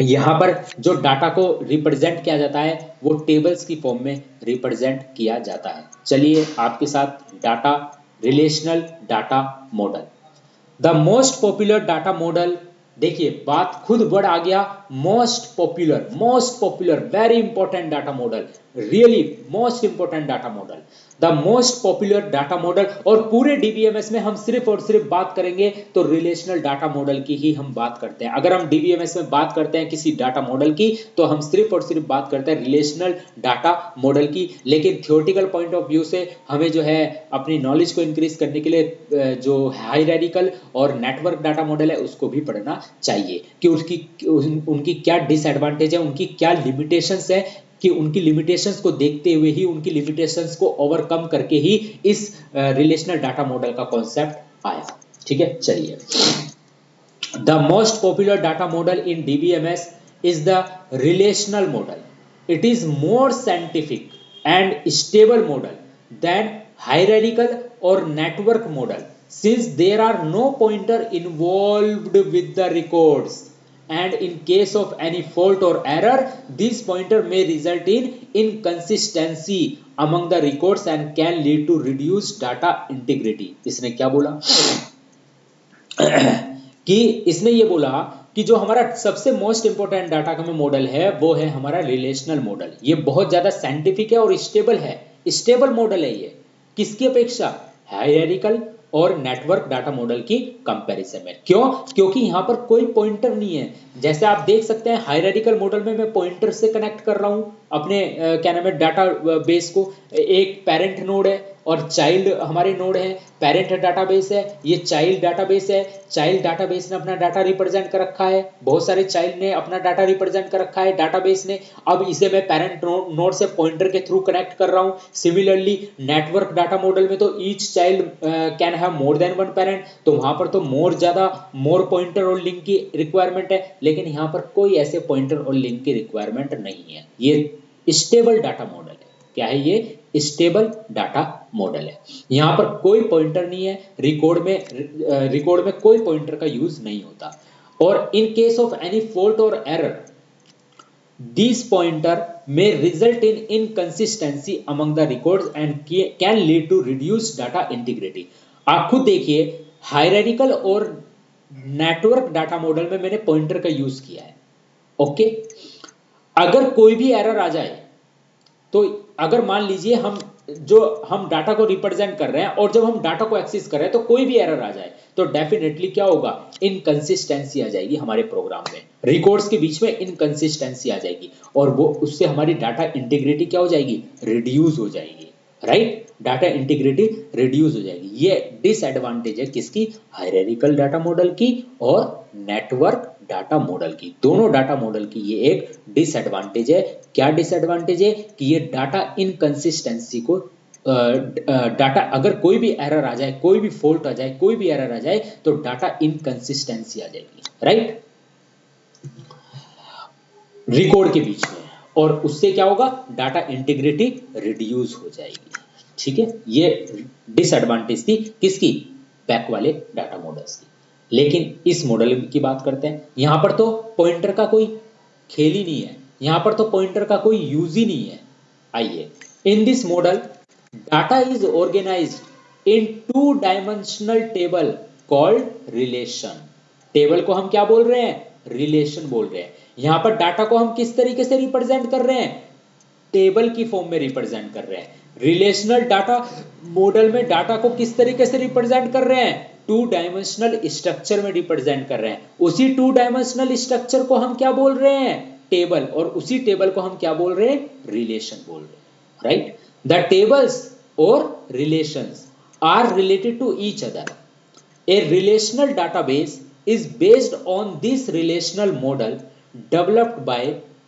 यहां पर जो data को represent किया जाता है वो टेबल्स की फॉर्म में रिप्रेजेंट किया जाता है। चलिए आपके साथ data, relational data model, the most popular data model. देखिए बात खुद वर्ड आ गया, most popular very important data model, really most important data model, the most popular data model. और पूरे डीबीएमएस में हम सिर्फ और सिर्फ बात करेंगे तो रिलेशनल डाटा मॉडल की ही हम बात करते हैं। अगर हम डीबीएमएस में बात करते हैं किसी डाटा मॉडल की तो हम सिर्फ और सिर्फ बात करते हैं रिलेशनल डाटा मॉडल की। लेकिन थियोरेटिकल पॉइंट ऑफ व्यू से हमें जो है अपनी नॉलेज को इंक्रीज करने के लिए जो हायरार्किकल और नेटवर्क डाटा मॉडल है उसको भी पढ़ना चाहिए कि उनकी क्या डिसएडवांटेज है, उनकी क्या लिमिटेशंस है, कि उनकी लिमिटेशंस को देखते हुए ही, उनकी लिमिटेशंस को ओवरकम करके ही इस रिलेशनल डाटा मॉडल का कॉन्सेप्ट आया। ठीक है, चलिए, the most popular data model in DBMS is the relational model. It is more scientific and stable model than hierarchical और network model, since there are no pointer involved with the records, and in case of any fault or error this pointer may result in inconsistency among the records and can lead to reduced data integrity। इसने क्या बोला कि इसने ये बोला कि जो हमारा सबसे मोस्ट इंपोर्टेंट डाटा का मॉडल है वो है हमारा रिलेशनल मॉडल। ये बहुत ज्यादा साइंटिफिक है और स्टेबल है, स्टेबल मॉडल है ये, किसकी अपेक्षा, हायरार्किकल और नेटवर्क डाटा मॉडल की कंपैरिजन में। क्यों? क्योंकि यहां पर कोई पॉइंटर नहीं है। जैसे आप देख सकते हैं हायरार्किकल मॉडल में मैं पॉइंटर से कनेक्ट कर रहा हूं अपने क्या नाम है डाटा बेस को। एक पेरेंट नोड है और चाइल्ड हमारे नोड है, पेरेंट डाटाबेस है, ये चाइल्ड डाटाबेस है, चाइल्ड डाटाबेस ने अपना डाटा रिप्रेजेंट कर रखा है, बहुत सारे चाइल्ड ने अपना डाटा रिप्रेजेंट कर रखा है डाटाबेस ने। अब इसे मैं पेरेंट नोड से पॉइंटर के थ्रू कनेक्ट कर रहा हूं। सिमिलरली नेटवर्क डाटा मॉडल में तो each child can have more than one parent, तो वहां पर तो मोर पॉइंटर और लिंक की रिक्वायरमेंट है, लेकिन यहां पर कोई ऐसे पॉइंटर और लिंक की रिक्वायरमेंट नहीं है। ये स्टेबल डाटा मॉडल है। क्या है ये? स्टेबल डाटा मॉडल है। यहां पर कोई पॉइंटर नहीं है, रिकॉर्ड में कोई पॉइंटर का यूज नहीं होता। और in case of any fault और error, These pointer may result in inconsistency among the records and can lead to reduced data integrity. आप खुद देखिए, हायरार्किकल और नेटवर्क डाटा मॉडल में मैंने पॉइंटर का यूज किया है। ओके, अगर कोई भी एरर आ जाए, तो अगर मान लीजिए हम डाटा को रिप्रेजेंट कर रहे हैं और जब हम डाटा को एक्सेस कर रहे हैं तो कोई भी एरर आ जाए, तो डेफिनेटली क्या होगा, इनकंसिस्टेंसी आ जाएगी हमारे प्रोग्राम में, रिकॉर्ड्स के बीच में इनकंसिस्टेंसी आ जाएगी और वो उससे हमारी डाटा इंटीग्रिटी क्या हो जाएगी, रिड्यूस हो जाएगी। राइट, डाटा इंटीग्रिटी रिड्यूस हो जाएगी। ये डिसएडवांटेज है किसकी, हायरार्किकल डाटा मॉडल की और नेटवर्क डाटा मॉडल की। दोनों डाटा मॉडल की ये एक डिसएडवांटेज है। क्या डिसएडवांटेज है कि ये डाटा इनकंसिस्टेंसी को डाटा, अगर कोई भी एरर आ जाए, कोई भी फॉल्ट आ जाए, कोई भी एरर आ जाए, तो डाटा इनकंसिस्टेंसी आ जाएगी। राइट, रिकॉर्ड के बीच में, और उससे क्या होगा, डाटा इंटीग्रिटी रिड्यूस हो जाएगी। ठीक है, ये डिसएडवांटेज थी किसकी, बैक वाले डाटा मॉडल्स की। लेकिन इस मॉडल की बात करते हैं, यहां पर तो पॉइंटर का कोई खेल ही नहीं है, यहां पर तो पॉइंटर का कोई यूज ही नहीं है। आइए, in this model data is organized in 2 dimensional table called relation. Table को हम क्या बोल रहे हैं, रिलेशन बोल रहे हैं। यहां पर डाटा को हम किस तरीके से रिप्रेजेंट कर रहे हैं, टेबल की फॉर्म में रिप्रेजेंट कर रहे हैं। रिलेशनल डाटा मॉडल में डाटा को किस तरीके से रिप्रेजेंट कर रहे हैं, 2 डायमेंशनल स्ट्रक्चर में रिप्रेजेंट कर रहे हैं। उसी 2 डायमेंशनल स्ट्रक्चर को हम क्या बोल रहे हैं, टेबल, और उसी टेबल को हम क्या बोल रहे हैं, रिलेशन बोल रहे हैं। राइट, द टेबल्स और relations are related to each other. A relational database is based on this relational model developed by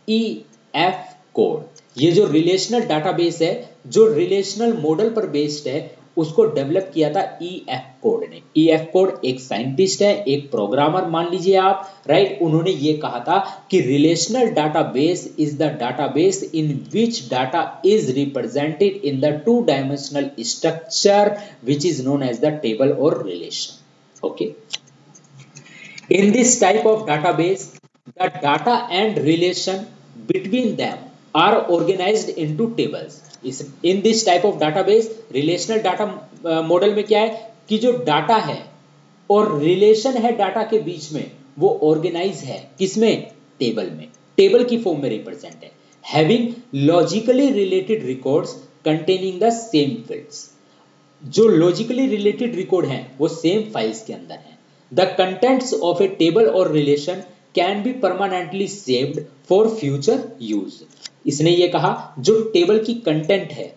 EF Code। ये जो रिलेशनल डाटाबेस है, जो रिलेशनल मॉडल पर बेस्ड है, उसको डेवलप किया था EF कोड ने। EF कोड एक साइंटिस्ट है, एक प्रोग्रामर मान लीजिए आप। राइट, उन्होंने ये कहा था कि relational database is the database in which data is represented in the 2 dimensional structure which is known as the table और relation. Okay, in this type of database, the data and relation between them are organized into tables। in this type of database, relational data model में क्या है कि जो data है और relation है data के बीच में, वो ऑर्गेनाइज है किसमें, टेबल में, टेबल की फॉर्म में रिप्रेजेंट है। Having logically related records containing the same fields. जो लॉजिकली रिलेटेड रिकॉर्ड हैं वो सेम फाइल्स के अंदर हैं। The contents of a table or relation can be permanently saved for future use। इसने ये कहा जो टेबल की कंटेंट है,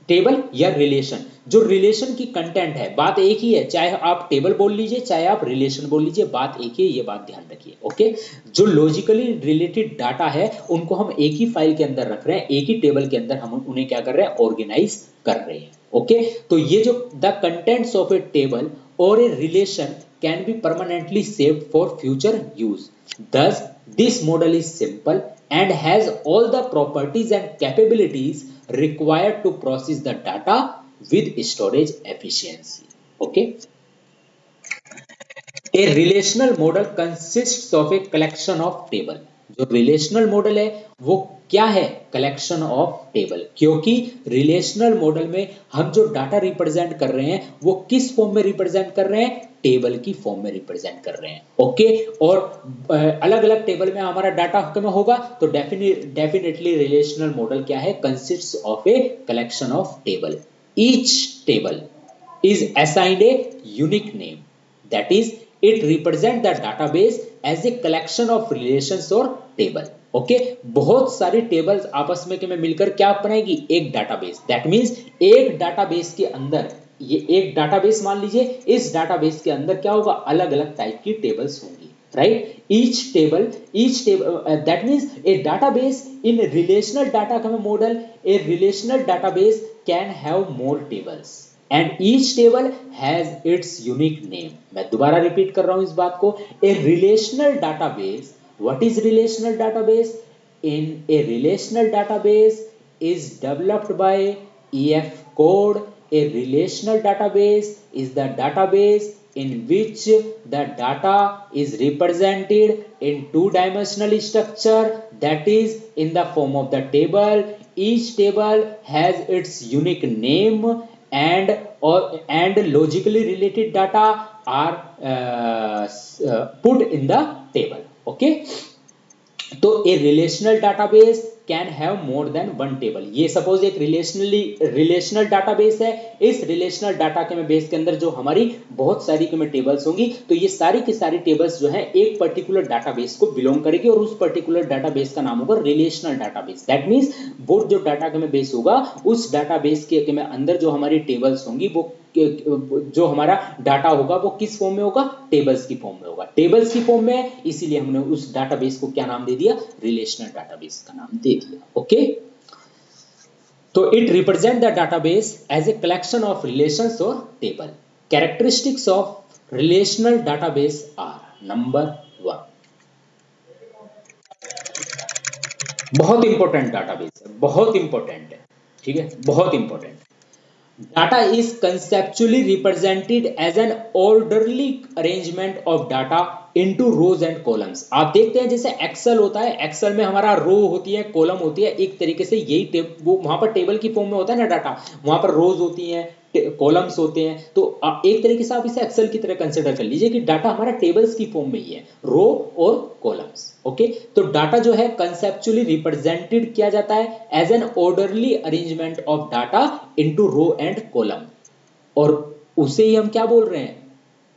टेबल या रिलेशन, जो रिलेशन की कंटेंट है, बात एक ही है, चाहे आप टेबल बोल लीजिए चाहे आप रिलेशन बोल लीजिए, बात एक ही है, ये बात ध्यान रखिए। ओके, जो लॉजिकली रिलेटेड डाटा है उनको हम एक ही फाइल के अंदर रख रहे हैं, एक ही टेबल के अंदर हम उन्हें क्या कर रहे हैं, ऑर्गेनाइज कर रहे हैं। ओके, तो ये जो the contents of A table और a relation can be permanently saved for future use। Thus, this model is simple and has all the properties and capabilities required to process the data with storage efficiency। Okay, a relational model consists of a collection of table। जो relational model है वो क्या है, collection of table, क्योंकि relational model में हम जो data represent कर रहे हैं वो किस फॉर्म में रिप्रेजेंट कर रहे हैं, टेबल की फॉर्म में रिप्रेजेंट कर रहे हैं। ओके, और अलग अलग टेबल में हमारा डाटा में होगा, तो डेफिनेटली रिलेशनल मॉडल क्या है, consists of a collection of table. Each table is assigned a unique name, that is it represent the database as a collection of relations और टेबल। ओके, बहुत सारी टेबल्स आपस में मिलकर क्या बनाएगी, एक डाटाबेस। दैट मींस एक डाटाबेस के अंदर, ये एक डाटाबेस मान लीजिए, इस डाटाबेस के अंदर क्या होगा, अलग अलग टाइप की टेबल्स होंगी। Right, each table that means a database in relational data model, a relational database can have more tables and each table has its unique name। मैं दोबारा रिपीट कर रहा हूं इस बात को। a relational database, what is relational database? In a relational database is developed by EF Code। a relational database is the database in which the data is represented in two-dimensional structure, that is in the form of the table. Each table has its unique name and logically related data are put in the table. Okay, तो a relational database can have more than one table. ये suppose एक relational database है, इस relational data के base के अंदर जो हमारी बहुत सारी के में टेबल्स होंगी, तो ये सारी की सारी टेबल्स जो है एक पर्टिकुलर डाटाबेस को बिलोंग करेगी और उस पर्टिकुलर डाटाबेस का नाम होगा रिलेशनल डाटाबेस। दैट मींस वो जो डाटा के में बेस होगा उस डाटाबेस के में अंदर जो हमारी टेबल्स होंगी, वो जो हमारा डाटा होगा वो किस फॉर्म में होगा, टेबल्स की फॉर्म में होगा। टेबल्स की फॉर्म में, इसीलिए हमने उस डाटाबेस को क्या नाम दे दिया, रिलेशनल डाटाबेस का नाम दे दिया। ओके, तो it represent the database as a collection of relations और table. Characteristics of relational database are, number 1, बहुत इंपॉर्टेंट डाटाबेस है, बहुत इंपॉर्टेंट है, ठीक है, बहुत important. Data is conceptually represented as an orderly arrangement of data into rows and columns। आप देखते हैं जैसे एक्सेल होता है, एक्सेल में हमारा रो होती है, कॉलम होती है, एक तरीके से यही वो वहां पर टेबल की फॉर्म में होता है ना डाटा, वहां पर रोज होती हैं, कॉलम्स होते हैं। तो एक तरीके से आप इसे एक्सेल की तरह कंसिडर कर लीजिए कि डाटा हमारा टेबल्स की फॉर्म में ही है, रो और कॉलम्स। ओके, तो डाटा जो है कंसेप्चुअली रिप्रेजेंटेड किया जाता है as an orderly arrangement of data into row and column, और उसे ही हम क्या बोल रहे हैं,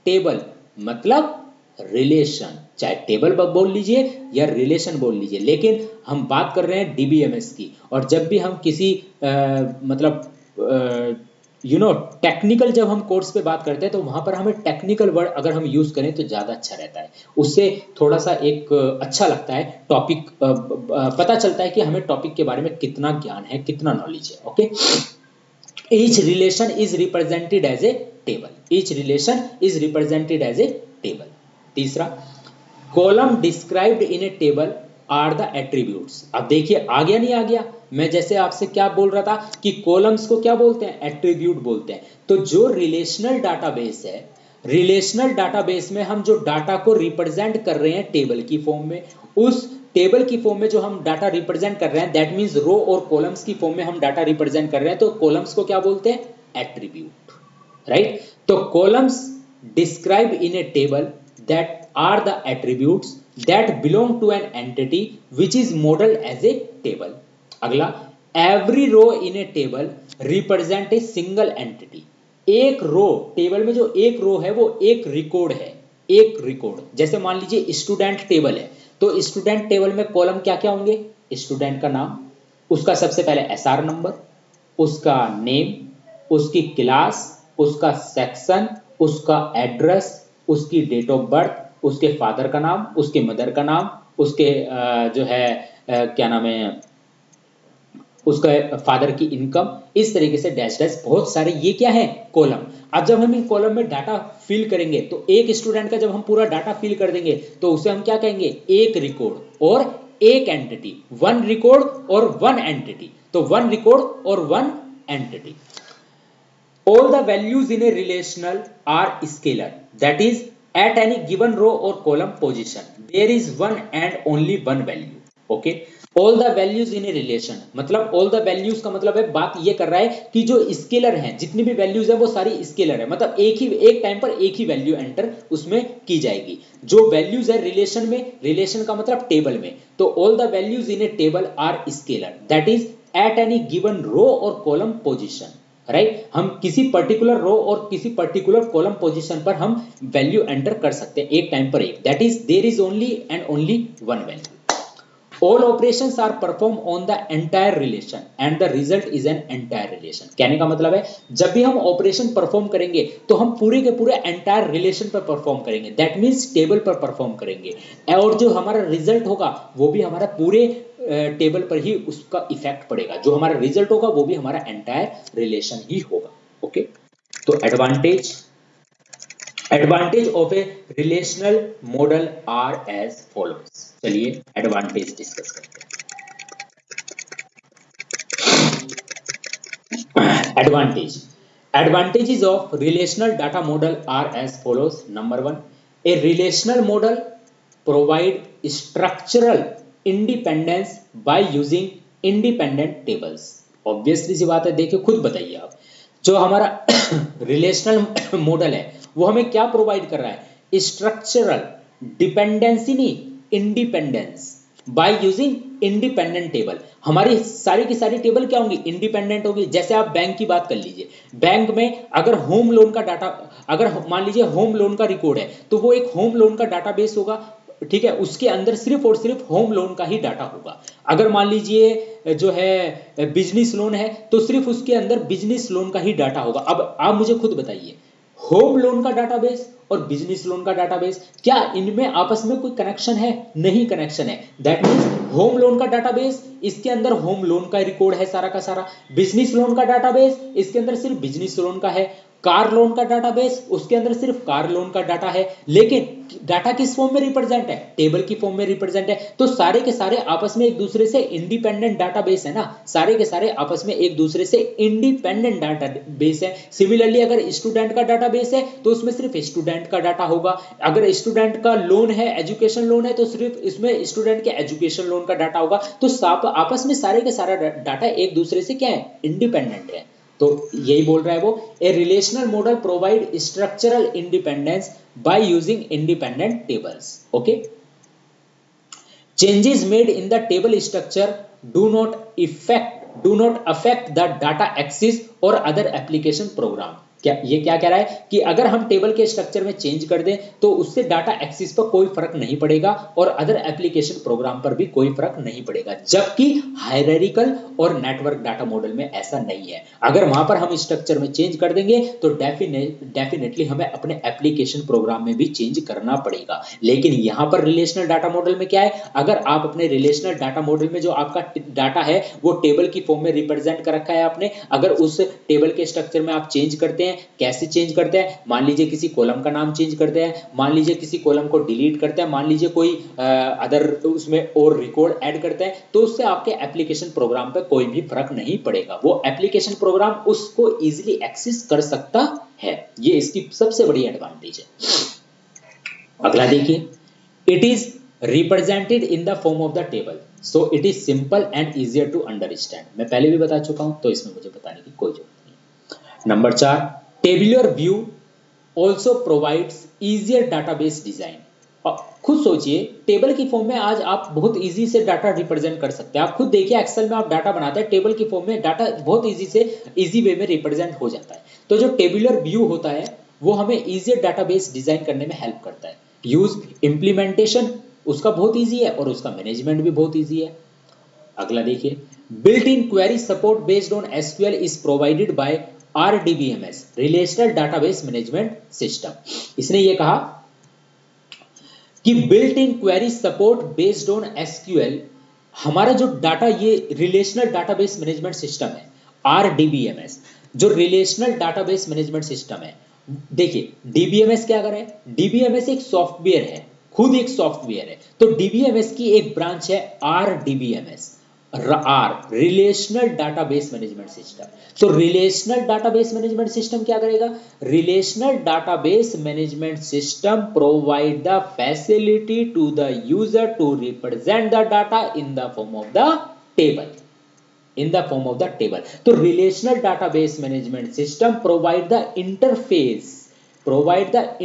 टेबल, मतलब रिलेशन। चाहे टेबल बोल लीजिए या रिलेशन बोल लीजिए, लेकिन हम बात कर रहे हैं डीबीएमएस की। और जब भी हम किसी मतलब टेक्निकल जब हम कोर्स पे बात करते हैं, तो वहां पर हमें टेक्निकल वर्ड अगर हम यूज करें तो ज्यादा अच्छा रहता है, उससे थोड़ा सा एक अच्छा लगता है, टॉपिक पता चलता है कि हमें टॉपिक के बारे में कितना ज्ञान है, कितना नॉलेज है। Okay, each relation is represented as a table, each relation is represented as a table. तीसरा, column described in a table are the attributes. अब देखिए आ गया नहीं आ गया, मैं जैसे आपसे क्या बोल रहा था कि कॉलम्स को क्या बोलते हैं, एट्रीब्यूट बोलते हैं। तो जो रिलेशनल डाटाबेस है, रिलेशनल डाटाबेस में हम जो डाटा को रिप्रेजेंट कर रहे हैं टेबल की फॉर्म में, उस टेबल की फॉर्म में जो हम डाटा रिप्रेजेंट कर रहे हैं, दैट मींस रो और कॉलम्स की फॉर्म में हम डाटा रिप्रेजेंट कर रहे हैं, तो कॉलम्स को क्या बोलते हैं, एट्रीब्यूट, राइट। तो columns describe in a table that are the attributes that belong to an entity which is modeled as a table। अगला, every row in a table represent a single entity। एक रो, table में जो एक रो है वो एक record है, एक रिकॉर्ड। जैसे मान लीजिए स्टूडेंट टेबल है, तो स्टूडेंट टेबल में कॉलम क्या क्या होंगे, स्टूडेंट का नाम, उसका सबसे पहले एसआर नंबर, उसका नेम, उसकी क्लास, उसका सेक्शन, उसका एड्रेस, उसकी डेट ऑफ बर्थ, उसके फादर का नाम, उसके मदर का नाम, उसके जो है क्या नाम है, उसका फादर की इनकम, इस तरीके से डैश डैश बहुत सारे, ये क्या है, कॉलम। अब जब हम इन कॉलम में डाटा फिल करेंगे, तो एक स्टूडेंट का जब हम पूरा डाटा फिल कर देंगे, तो उसे हम क्या कहेंगे, एक रिकॉर्ड और एक एंटिटी, वन रिकॉर्ड और वन एंटिटी। तो वन रिकॉर्ड और one entity. All the values in a relational are scalar, that is at any given row or column position there is one and only one value। okay, all the values in a relation, मतलब all the values का मतलब है, बात ये कर रहा है कि जो स्केलर हैं, जितनी भी वैल्यूज है वो सारी स्केलर है, मतलब एक टाइम पर एक ही वैल्यू एंटर उसमें की जाएगी। जो वैल्यूज है रिलेशन में, रिलेशन का मतलब टेबल में, तो all the values in a table are scalar, that is at any given row or column position। Right, हम किसी पर्टिकुलर रो और किसी पर्टिकुलर कॉलम पोजीशन पर हम वैल्यू एंटर कर सकते हैं एक टाइम पर एक, that is there is only and only one value. All operations are performed on the entire relation and the result is an entire relation. कहने का मतलब है जब भी हम ऑपरेशन परफॉर्म करेंगे तो हम पूरे के पूरे एंटायर रिलेशन पर परफॉर्म करेंगे, दैट मींस टेबल पर परफॉर्म करेंगे, और जो हमारा रिजल्ट होगा वो भी हमारा पूरे टेबल पर ही उसका इफेक्ट पड़ेगा, जो हमारा रिजल्ट होगा वो भी हमारा एंटायर रिलेशन ही होगा। ओके, तो advantage of a relational model are as follows. चलिए एडवांटेज डिस्कस करते हैं। Advantage Advantages of relational data model are as follows. Number one, a relational model provide structural independence by using independent tables. Obviously सी बात है, देखिए खुद बताइए आप, जो हमारा रिलेशनल मॉडल है वो हमें क्या प्रोवाइड कर रहा है? स्ट्रक्चरल डिपेंडेंसी नहीं, independence by using independent table. हमारी सारी की सारी टेबल क्या होंगी? इंडिपेंडेंट होगी। जैसे आप बैंक की बात कर लीजिए, बैंक में अगर होम लोन का डाटा, अगर मान लीजिए होम लोन का रिकॉर्ड है तो वो एक होम लोन का डाटाबेस होगा, ठीक है, उसके अंदर सिर्फ और सिर्फ होम लोन का ही डाटा होगा। अगर मान लीजिए जो है बिजनेस लोन है तो सिर्फ उसके अंदर बिजनेस लोन का ही डाटा होगा। अब आप मुझे खुद बताइए, होम लोन का डाटाबेस और बिजनेस लोन का डाटाबेस, क्या इनमें आपस में कोई कनेक्शन है? नहीं कनेक्शन है। दैट मींस होम लोन का डाटाबेस, इसके अंदर होम लोन का रिकॉर्ड है सारा का सारा। बिजनेस लोन का डाटाबेस, इसके अंदर सिर्फ बिजनेस लोन का है। कार लोन का डाटाबेस, उसके अंदर सिर्फ कार लोन का डाटा है। लेकिन डाटा किस फॉर्म में रिप्रेजेंट है? टेबल की फॉर्म में रिप्रेजेंट है। तो सारे के सारे आपस में एक दूसरे से इंडिपेंडेंट डाटाबेस है ना, सारे के सारे आपस में एक दूसरे से इंडिपेंडेंट डाटाबेस है। सिमिलरली अगर स्टूडेंट का डाटाबेस है तो उसमें सिर्फ स्टूडेंट का डाटा होगा। अगर स्टूडेंट का लोन है, एजुकेशन लोन है, तो सिर्फ इसमें स्टूडेंट के एजुकेशन लोन का डाटा होगा। तो आपस में सारे के सारा डाटा एक दूसरे से क्या है? इंडिपेंडेंट है। तो यही बोल रहा है वो, a relational model provide structural independence by using independent tables. Okay, changes made in the table structure do not affect the data access और अदर एप्लीकेशन प्रोग्राम। क्या ये क्या कह रहा है कि अगर हम टेबल के स्ट्रक्चर में चेंज कर दें तो उससे डाटा एक्सेस पर कोई फर्क नहीं पड़ेगा और अदर एप्लीकेशन प्रोग्राम पर भी कोई फर्क नहीं पड़ेगा। जबकि हायरार्किकल और नेटवर्क डाटा मॉडल में ऐसा नहीं है। अगर वहां पर हम स्ट्रक्चर में चेंज कर देंगे तो डेफिनेटली हमें अपने एप्लीकेशन प्रोग्राम में भी चेंज करना पड़ेगा। लेकिन यहां पर रिलेशनल डाटा मॉडल में क्या है? अगर आप अपने रिलेशनल डाटा मॉडल में जो आपका डाटा है वो टेबल की फॉर्म में रिप्रेजेंट कर रखा है आपने, अगर उस टेबल के स्ट्रक्चर में आप चेंज करते हैं, कैसे चेंज करते हैं? मान लीजिए किसी कॉलम का नाम चेंज करते हैं, मान लीजिए किसी कॉलम को डिलीट करते हैं, मान लीजिए कोई अदर उसमें और रिकॉर्ड ऐड करते हैं, तो उससे आपके एप्लीकेशन प्रोग्राम पे कोई भी फर्क नहीं पड़ेगा। वो एप्लीकेशन प्रोग्राम उसको इजीली एक्सेस कर सकता है। ये इसकी सबसे बड़ी एडवांटेज है। अगला देखिए, it is represented in the form of the table, so it is simple and easier to understand. मैं पहले भी बता चुका हूं तो इसमें मुझे बताने की कोई जरूरत नहीं। Number 4, tabular view also provides easier database design. खुद सोचिए, टेबल की फॉर्म में आज आप बहुत इजी से डाटा रिप्रेजेंट कर सकते हैं। आप खुद देखिए, एक्सेल में आप डाटा बनाते हैं, टेबल की फॉर्म में डाटा बहुत इजी वे में रिप्रेजेंट हो जाता है। तो जो टेबुलर व्यू होता है वो हमें इजियर डाटाबेस डिजाइन करने में हेल्प करता है। यूज इंप्लीमेंटेशन उसका बहुत इजी है और उसका मैनेजमेंट भी बहुत इजी है। अगला देखिए, built in query support based on SQL is provided by RDBMS, relational database management system. इसने ये कहा कि built in query support based on SQL, हमारा जो डाटा, ये रिलेशनल डाटाबेस मैनेजमेंट सिस्टम है RDBMS, जो रिलेशनल डाटाबेस मैनेजमेंट सिस्टम है। देखिए DBMS क्या कर रहा है? DBMS एक सॉफ्टवेयर है, खुद एक सॉफ्टवेयर है। तो DBMS की एक ब्रांच है RDBMS, relational database management system. तो रिलेशनल डाटाबेस मैनेजमेंट सिस्टम क्या करेगा? Relational database management system provide the facility to the user to represent the data in the form of the table, in the form of the table. तो relational database management system provide the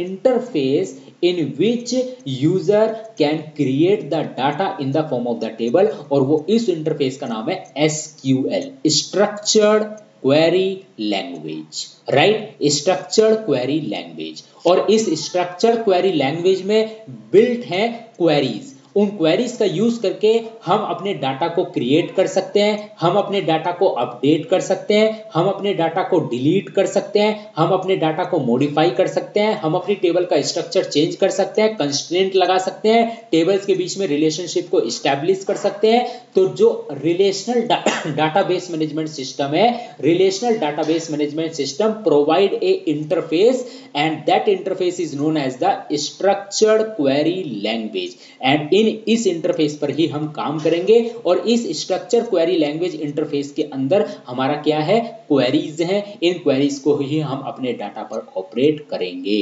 interface in which user can create the data in the form of the table, और वो इस interface का नाम है SQL, Structured Query Language, right? Structured Query Language। और इस Structured Query Language में built है क्वेरीज। उन क्वेरीज का यूज करके हम अपने डाटा को क्रिएट कर सकते हैं, हम अपने डाटा को अपडेट कर सकते हैं, हम अपने डाटा को डिलीट कर सकते हैं, हम अपने डाटा को मॉडिफाई कर सकते हैं, हम अपनी टेबल का स्ट्रक्चर चेंज कर सकते हैं, कंस्ट्रेंट लगा सकते हैं, टेबल्स के बीच में रिलेशनशिप को एस्टैब्लिश कर सकते हैं। तो जो रिलेशनल डाटाबेस मैनेजमेंट सिस्टम है, relational database management system provide a interface and that interface is known as the structured query language, and in इस इंटरफेस पर ही हम काम करेंगे और इस स्ट्रक्चर क्वेरी लैंग्वेज इंटरफेस के अंदर हमारा क्या है, क्वेरीज हैं। इन क्वेरीज को ही हम अपने डाटा पर ऑपरेट करेंगे।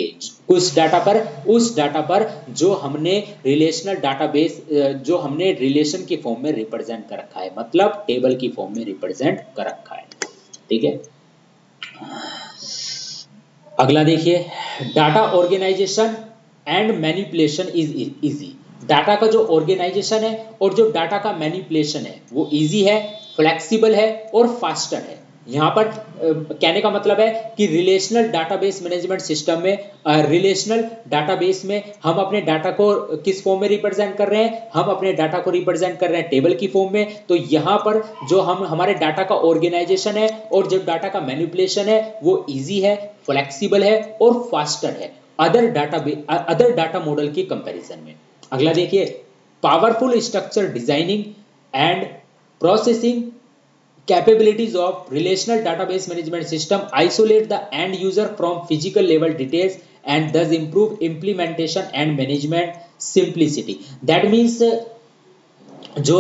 उस डाटा पर जो हमने रिलेशनल डाटाबेस, जो हमने रिलेशन की फॉर्म में रिप्रेजेंट कर रखा है, मतलब टेबल की फॉर्म में रिप्रेजेंट कर रखा है। ठीक है, अगला देखिए, data organization and manipulation is easy. Data का जो ऑर्गेनाइजेशन है और जो डाटा का मैनिपुलेशन है वो इजी है, फ्लेक्सिबल है और फास्टर है। यहाँ पर कहने का मतलब है कि रिलेशनल डाटाबेस मैनेजमेंट सिस्टम में, रिलेशनल डाटाबेस में हम अपने डाटा को किस फॉर्म में रिप्रेजेंट कर रहे हैं, हम अपने डाटा को रिप्रेजेंट कर रहे हैं टेबल की फॉर्म में। तो यहाँ पर जो हम हमारे डाटा का ऑर्गेनाइजेशन है और जो डाटा का मैनिपुलेशन है वो इजी है, फ्लेक्सिबल है और फास्टर है अदर डाटा मॉडल के कंपैरिजन में। अगला देखिए, powerful structure designing and processing capabilities of relational database management system isolate the end user from physical level details and thus improve implementation and management simplicity. That means जो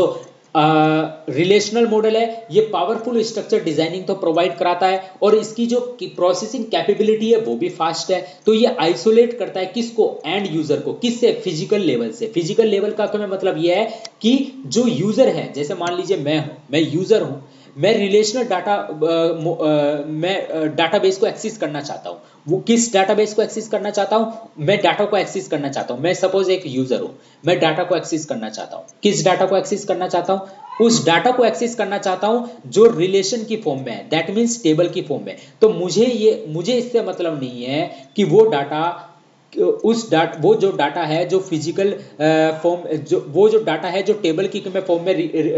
relational model है ये powerful structure designing तो provide कराता है और इसकी जो processing capability है वो भी फास्ट है। तो ये आइसोलेट करता है किसको, एंड यूजर को, किससे, फिजिकल लेवल से। फिजिकल लेवल का मतलब ये है कि जो यूजर है, जैसे मान लीजिए मैं यूजर हूं, मैं रिलेशनल डाटाबेस को एक्सेस करना चाहता हूं। वो किस डाटाबेस को एक्सेस करना चाहता हूं, मैं डाटा को एक्सेस करना चाहता हूं। मैं सपोज एक यूजर हूं, मैं डाटा को एक्सेस करना चाहता हूं। किस डाटा को एक्सेस करना चाहता हूं, उस डाटा को एक्सेस करना चाहता हूं जो रिलेशन की फॉर्म में है, दैट मींस टेबल की फॉर्म में। तो मुझे इससे मतलब नहीं है कि वो जो डाटा है जो फिजिकल फॉर्म, वो जो डाटा है जो टेबल की फॉर्म में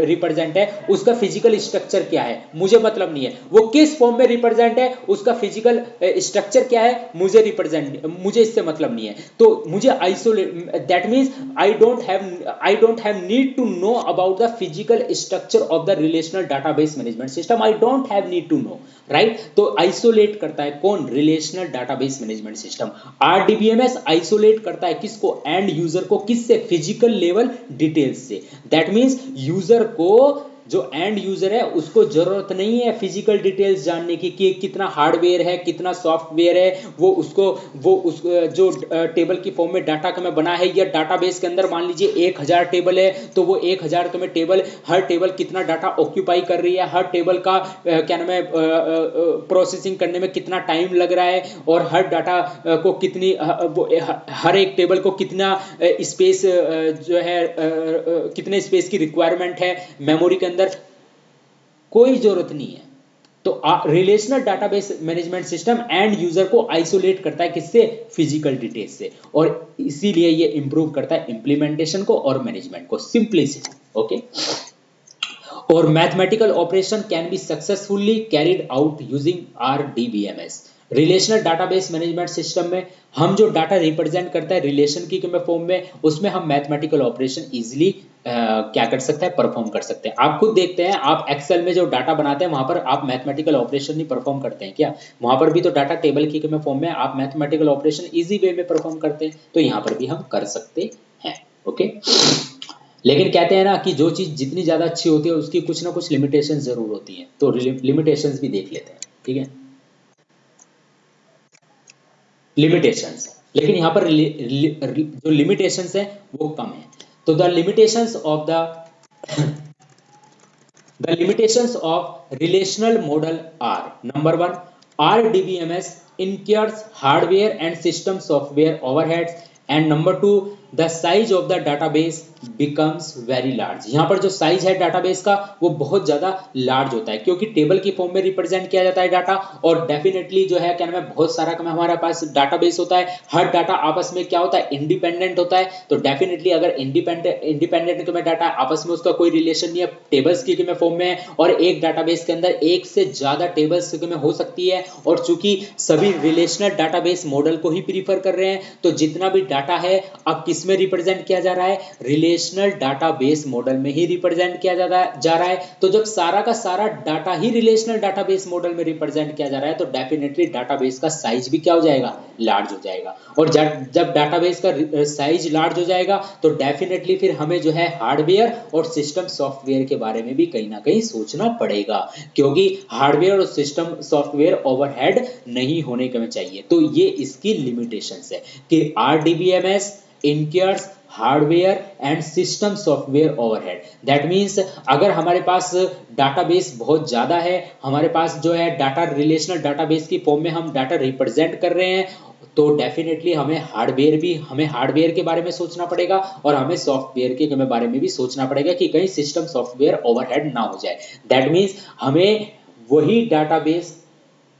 रिप्रेजेंट है उसका फिजिकल स्ट्रक्चर क्या है, मुझे मतलब नहीं है। वो किस फॉर्म में रिप्रेजेंट है उसका फिजिकल स्ट्रक्चर क्या है, मुझे इससे मतलब नहीं है। तो मुझे isolate, that means I don't have need to know about the physical structure of the relational database management system, I don't have need to know, right. तो आइसोलेट करता है कौन, relational database management system. RDBMS isolate करता है किसको, end user को, किससे, physical level details से। दैट मींस यूजर को, जो एंड यूजर है उसको जरूरत नहीं है फिजिकल डिटेल्स जानने की कि कितना हार्डवेयर है, कितना सॉफ्टवेयर है, वो जो टेबल की फॉर्म में डाटा का मैं बना है, या डाटाबेस के अंदर मान लीजिए 1000 टेबल है, तो वो 1000 तो मैं टेबल, हर टेबल कितना डाटा ऑक्यूपाई कर रही है, हर टेबल का क्या नाम है प्रोसेसिंग करने में कितना टाइम लग रहा है, और हर डाटा को कितनी, हर एक टेबल को कितना स्पेस जो है, कितने स्पेस की रिक्वायरमेंट है मेमोरी के अंदर, कोई जरूरत नहीं है। तो relational database management system and user को आइसोलेट करता है किससे, फिजिकल डिटेल्स से, और इसीलिए ये इंप्रूव करता है इंप्लीमेंटेशन को और मैनेजमेंट को, सिंपलिसिटी। ओके, और mathematical operation can be successfully carried out using RDBMS। Relational database management system में हम जो डाटा रिप्रेजेंट करता है रिलेशन की फॉर्म में, उसमें हम मैथमेटिकल ऑपरेशन इजीली क्या कर सकते हैं, परफॉर्म कर सकते हैं। आप खुद देखते हैं, आप एक्सेल में जो डाटा बनाते हैं वहां पर आप मैथमेटिकल ऑपरेशन नहीं परफॉर्म करते हैं क्या, वहां पर भी तो डाटा टेबल की फॉर्म में आप मैथमेटिकल ऑपरेशन इजी वे में परफॉर्म करते हैं, तो यहाँ पर भी हम कर सकते हैं। ओके, लेकिन कहते हैं ना कि जो चीज जितनी ज्यादा अच्छी होती है उसकी कुछ ना कुछ लिमिटेशन जरूर होती है, तो लिमिटेशंस भी देख लेते हैं। ठीक है, लिमिटेशंस, लेकिन यहाँ पर जो लिमिटेशंस है वो कम है। तो the limitations of relational model are, number 1, RDBMS incurs hardware and system software overheads, and number 2, the size of the database becomes very large। यहाँ पर जो साइज है डाटाबेस का वो बहुत ज्यादा लार्ज होता है, क्योंकि टेबल की फॉर्म में रिप्रेजेंट किया जाता है डाटा, और डेफिनेटली जो है क्या नाम है, बहुत सारा हमारे पास डाटाबेस होता है, हर डाटा आपस में क्या होता है, इंडिपेंडेंट होता है। तो डेफिनेटली अगर इंडिपेंडेंट में डाटा आपस में उसका कोई रिलेशन नहीं है, टेबल्स की फॉर्म में है, और एक डाटाबेस के अंदर एक से ज्यादा टेबल्स में हो सकती है, और चूंकि सभी रिलेशनल डाटाबेस मॉडल को ही प्रीफर कर रहे हैं, तो जितना भी डाटा है अब किस में रिप्रेजेंट किया जा रहा है, रिलेशनल डाटाबेस मॉडल में ही रिप्रेजेंट किया जा रहा है। तो जब सारा का सारा डाटा ही रिलेशनल डाटाबेस मॉडल में रिप्रेजेंट किया जा रहा है तो डेफिनेटली डाटाबेस का साइज भी क्या हो जाएगा, लार्ज हो जाएगा। और जब डाटाबेस का साइज लार्ज हो जाएगा तो डेफिनेटली फिर हमें जो है हार्डवेयर और सिस्टम सॉफ्टवेयर के बारे में भी कहीं ना कहीं सोचना पड़ेगा, क्योंकि हार्डवेयर और सिस्टम सॉफ्टवेयर ओवरहेड नहीं होने के चाहिए। तो ये इसकी लिमिटेशंस है कि RDBMS incurs hardware and system software overhead. That means अगर हमारे पास डाटाबेस बहुत ज्यादा है, हमारे पास जो है डाटा रिलेशनल डाटाबेस की फॉर्म में हम डाटा रिप्रेजेंट कर रहे हैं, तो डेफिनेटली हमें हार्डवेयर के बारे में सोचना पड़ेगा और हमें सॉफ्टवेयर के बारे में भी सोचना पड़ेगा कि कहीं सिस्टम सॉफ्टवेयर ओवरहेड ना हो जाए। दैट मीन्स हमें वही डाटाबेस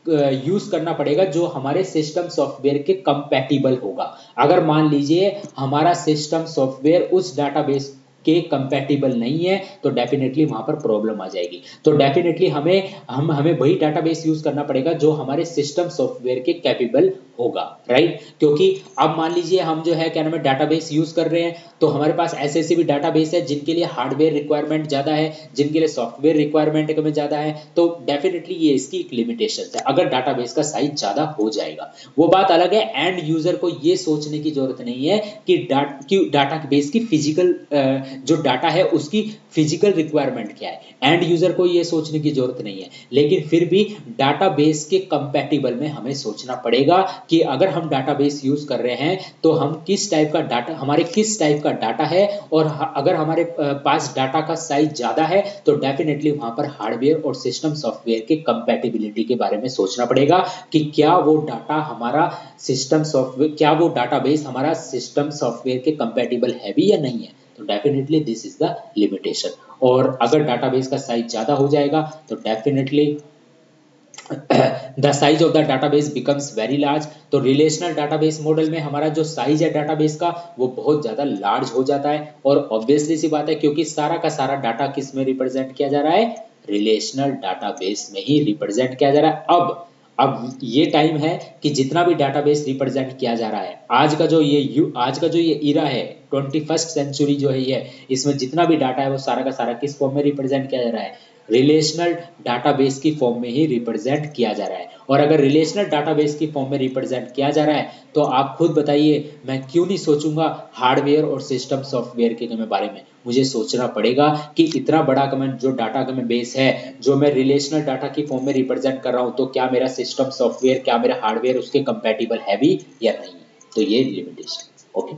यूज करना पड़ेगा जो हमारे सिस्टम सॉफ्टवेयर के कंपैटिबल होगा। अगर मान लीजिए हमारा सिस्टम सॉफ्टवेयर उस डाटाबेस के कंपैटिबल नहीं है तो डेफिनेटली वहां पर प्रॉब्लम आ जाएगी। तो डेफिनेटली हमें वही डाटाबेस यूज करना पड़ेगा जो हमारे सिस्टम सॉफ्टवेयर के कैपेबल होगा, राइट। क्योंकि अब मान लीजिए हम जो है क्या नाम है डाटाबेस यूज कर रहे हैं तो हमारे पास ऐसे भी डाटाबेस है जिनके लिए हार्डवेयर रिक्वायरमेंट ज्यादा है, जिनके लिए सॉफ्टवेयर रिक्वायरमेंट में ज्यादा है, तो डेफिनेटली ये इसकी एक लिमिटेशन है अगर डाटाबेस का साइज ज्यादा हो जाएगा। वो बात अलग है, एंड यूजर को ये सोचने की जरूरत नहीं है कि डाटाबेस की फिजिकल जो डाटा है उसकी फिजिकल रिक्वायरमेंट क्या है, एंड यूजर को ये सोचने की जरूरत नहीं है। लेकिन फिर भी डाटाबेस के कंपैटिबल में हमें सोचना पड़ेगा कि अगर हम डाटाबेस यूज कर रहे हैं तो हम किस टाइप का डाटा है, और अगर हमारे पास डाटा का साइज ज्यादा है तो डेफिनेटली वहां पर हार्डवेयर और सिस्टम सॉफ्टवेयर के कंपैटिबिलिटी के बारे में सोचना पड़ेगा कि क्या वो डाटाबेस हमारा सिस्टम सॉफ्टवेयर के कंपैटिबल है भी या नहीं है। तो definitely this is the limitation. और अगर डाटाबेस का साइज ज्यादा हो जाएगा तो definitely the size of the database becomes very large. तो रिलेशनल डाटाबेस मॉडल में हमारा जो साइज है डाटाबेस का वो बहुत ज्यादा लार्ज हो जाता है। और ऑब्वियसली सी बात है क्योंकि सारा का सारा डाटा किस में रिप्रेजेंट किया जा रहा है, रिलेशनल डाटाबेस में ही रिप्रेजेंट किया जा रहा है। अब ये टाइम है कि जितना भी डाटाबेस रिप्रेजेंट किया जा रहा है, आज का जो ये इरा है 21st सेंचुरी जो है ये, इसमें जितना भी डाटा है वो सारा का सारा किस फॉर्म में रिप्रेजेंट किया जा रहा है, रिलेशनल डाटाबेस की फॉर्म में ही रिप्रेजेंट किया जा रहा है। और अगर रिलेशनल डाटाबेस की फॉर्म में रिप्रेजेंट किया जा रहा है तो आप खुद बताइए मैं क्यों नहीं सोचूंगा हार्डवेयर और सिस्टम सॉफ्टवेयर के बारे में। मुझे सोचना पड़ेगा कि इतना बड़ा जो डाटा बेस है जो मैं रिलेशनल डाटा की फॉर्म में रिप्रेजेंट कर रहा हूं, तो क्या मेरा सिस्टम सॉफ्टवेयर, क्या मेरा हार्डवेयर उसके कंपैटिबल है भी या नहीं। तो ये लिमिटेशन। ओके,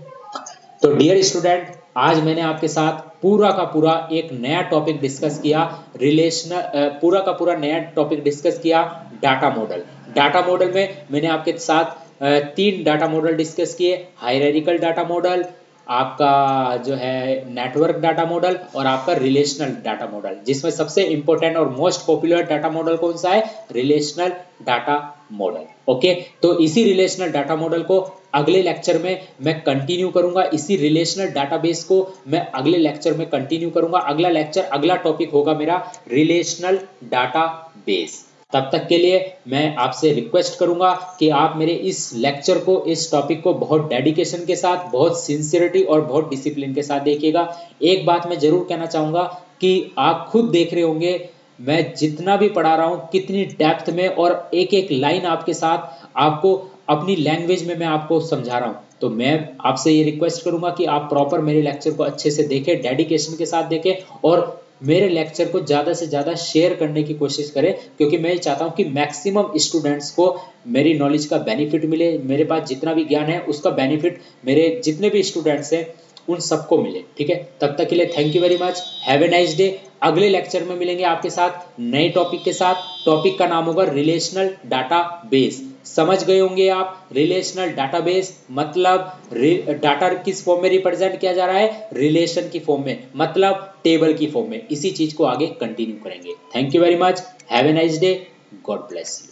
तो डियर स्टूडेंट, आज मैंने आपके साथ पूरा का पूरा एक नया टॉपिक डिस्कस किया, पूरा का पूरा नया टॉपिक डिस्कस किया डाटा मॉडल। डाटा मॉडल में मैंने आपके साथ 3 डाटा मॉडल डिस्कस किए, हायरार्किकल डाटा मॉडल, आपका जो है नेटवर्क डाटा मॉडल और आपका रिलेशनल डाटा मॉडल, जिसमें सबसे इंपॉर्टेंट और मोस्ट पॉपुलर डाटा मॉडल कौन सा है, रिलेशनल डाटा मॉडल। ओके, तो इसी रिलेशनल डाटा मॉडल को अगले लेक्चर में मैं कंटिन्यू करूंगा, इसी रिलेशनल डाटाबेस को मैं अगले लेक्चर में कंटिन्यू करूंगा। अगला टॉपिक होगा मेरा रिलेशनल डाटाबेस। तब तक के लिए मैं आपसे रिक्वेस्ट करूंगा कि आप मेरे इस लेक्चर को, इस टॉपिक को बहुत डेडिकेशन के साथ, बहुत सिंसियरिटी और बहुत डिसिप्लिन के साथ देखिएगा। एक बात मैं जरूर कहना चाहूंगा कि आप खुद देख रहे होंगे मैं जितना भी पढ़ा रहा हूं कितनी डेप्थ में और एक एक लाइन आपके साथ आपको अपनी लैंग्वेज में मैं आपको समझा रहा हूं। तो मैं आपसे ये रिक्वेस्ट करूंगा कि आप प्रॉपर मेरे लेक्चर को अच्छे से देखें, डेडिकेशन के साथ देखें और मेरे लेक्चर को ज़्यादा से ज़्यादा शेयर करने की कोशिश करें, क्योंकि मैं चाहता हूं कि मैक्सिमम स्टूडेंट्स को मेरी नॉलेज का बेनिफिट मिले, मेरे पास जितना भी ज्ञान है उसका बेनिफिट मेरे जितने भी स्टूडेंट्स हैं उन सबको मिले। ठीक है, तब तक के लिए thank you very much, have a nice day. अगले लेक्चर में मिलेंगे आपके साथ नए टॉपिक के साथ। टॉपिक का नाम होगा रिलेशनल डाटाबेस। समझ गए होंगे आप, रिलेशनल डाटाबेस मतलब डाटा किस फॉर्म में रिप्रेजेंट किया जा रहा है, रिलेशन की फॉर्म में, मतलब टेबल की फॉर्म में। इसी चीज को आगे कंटिन्यू करेंगे। Thank you very much, have a nice day, God bless you.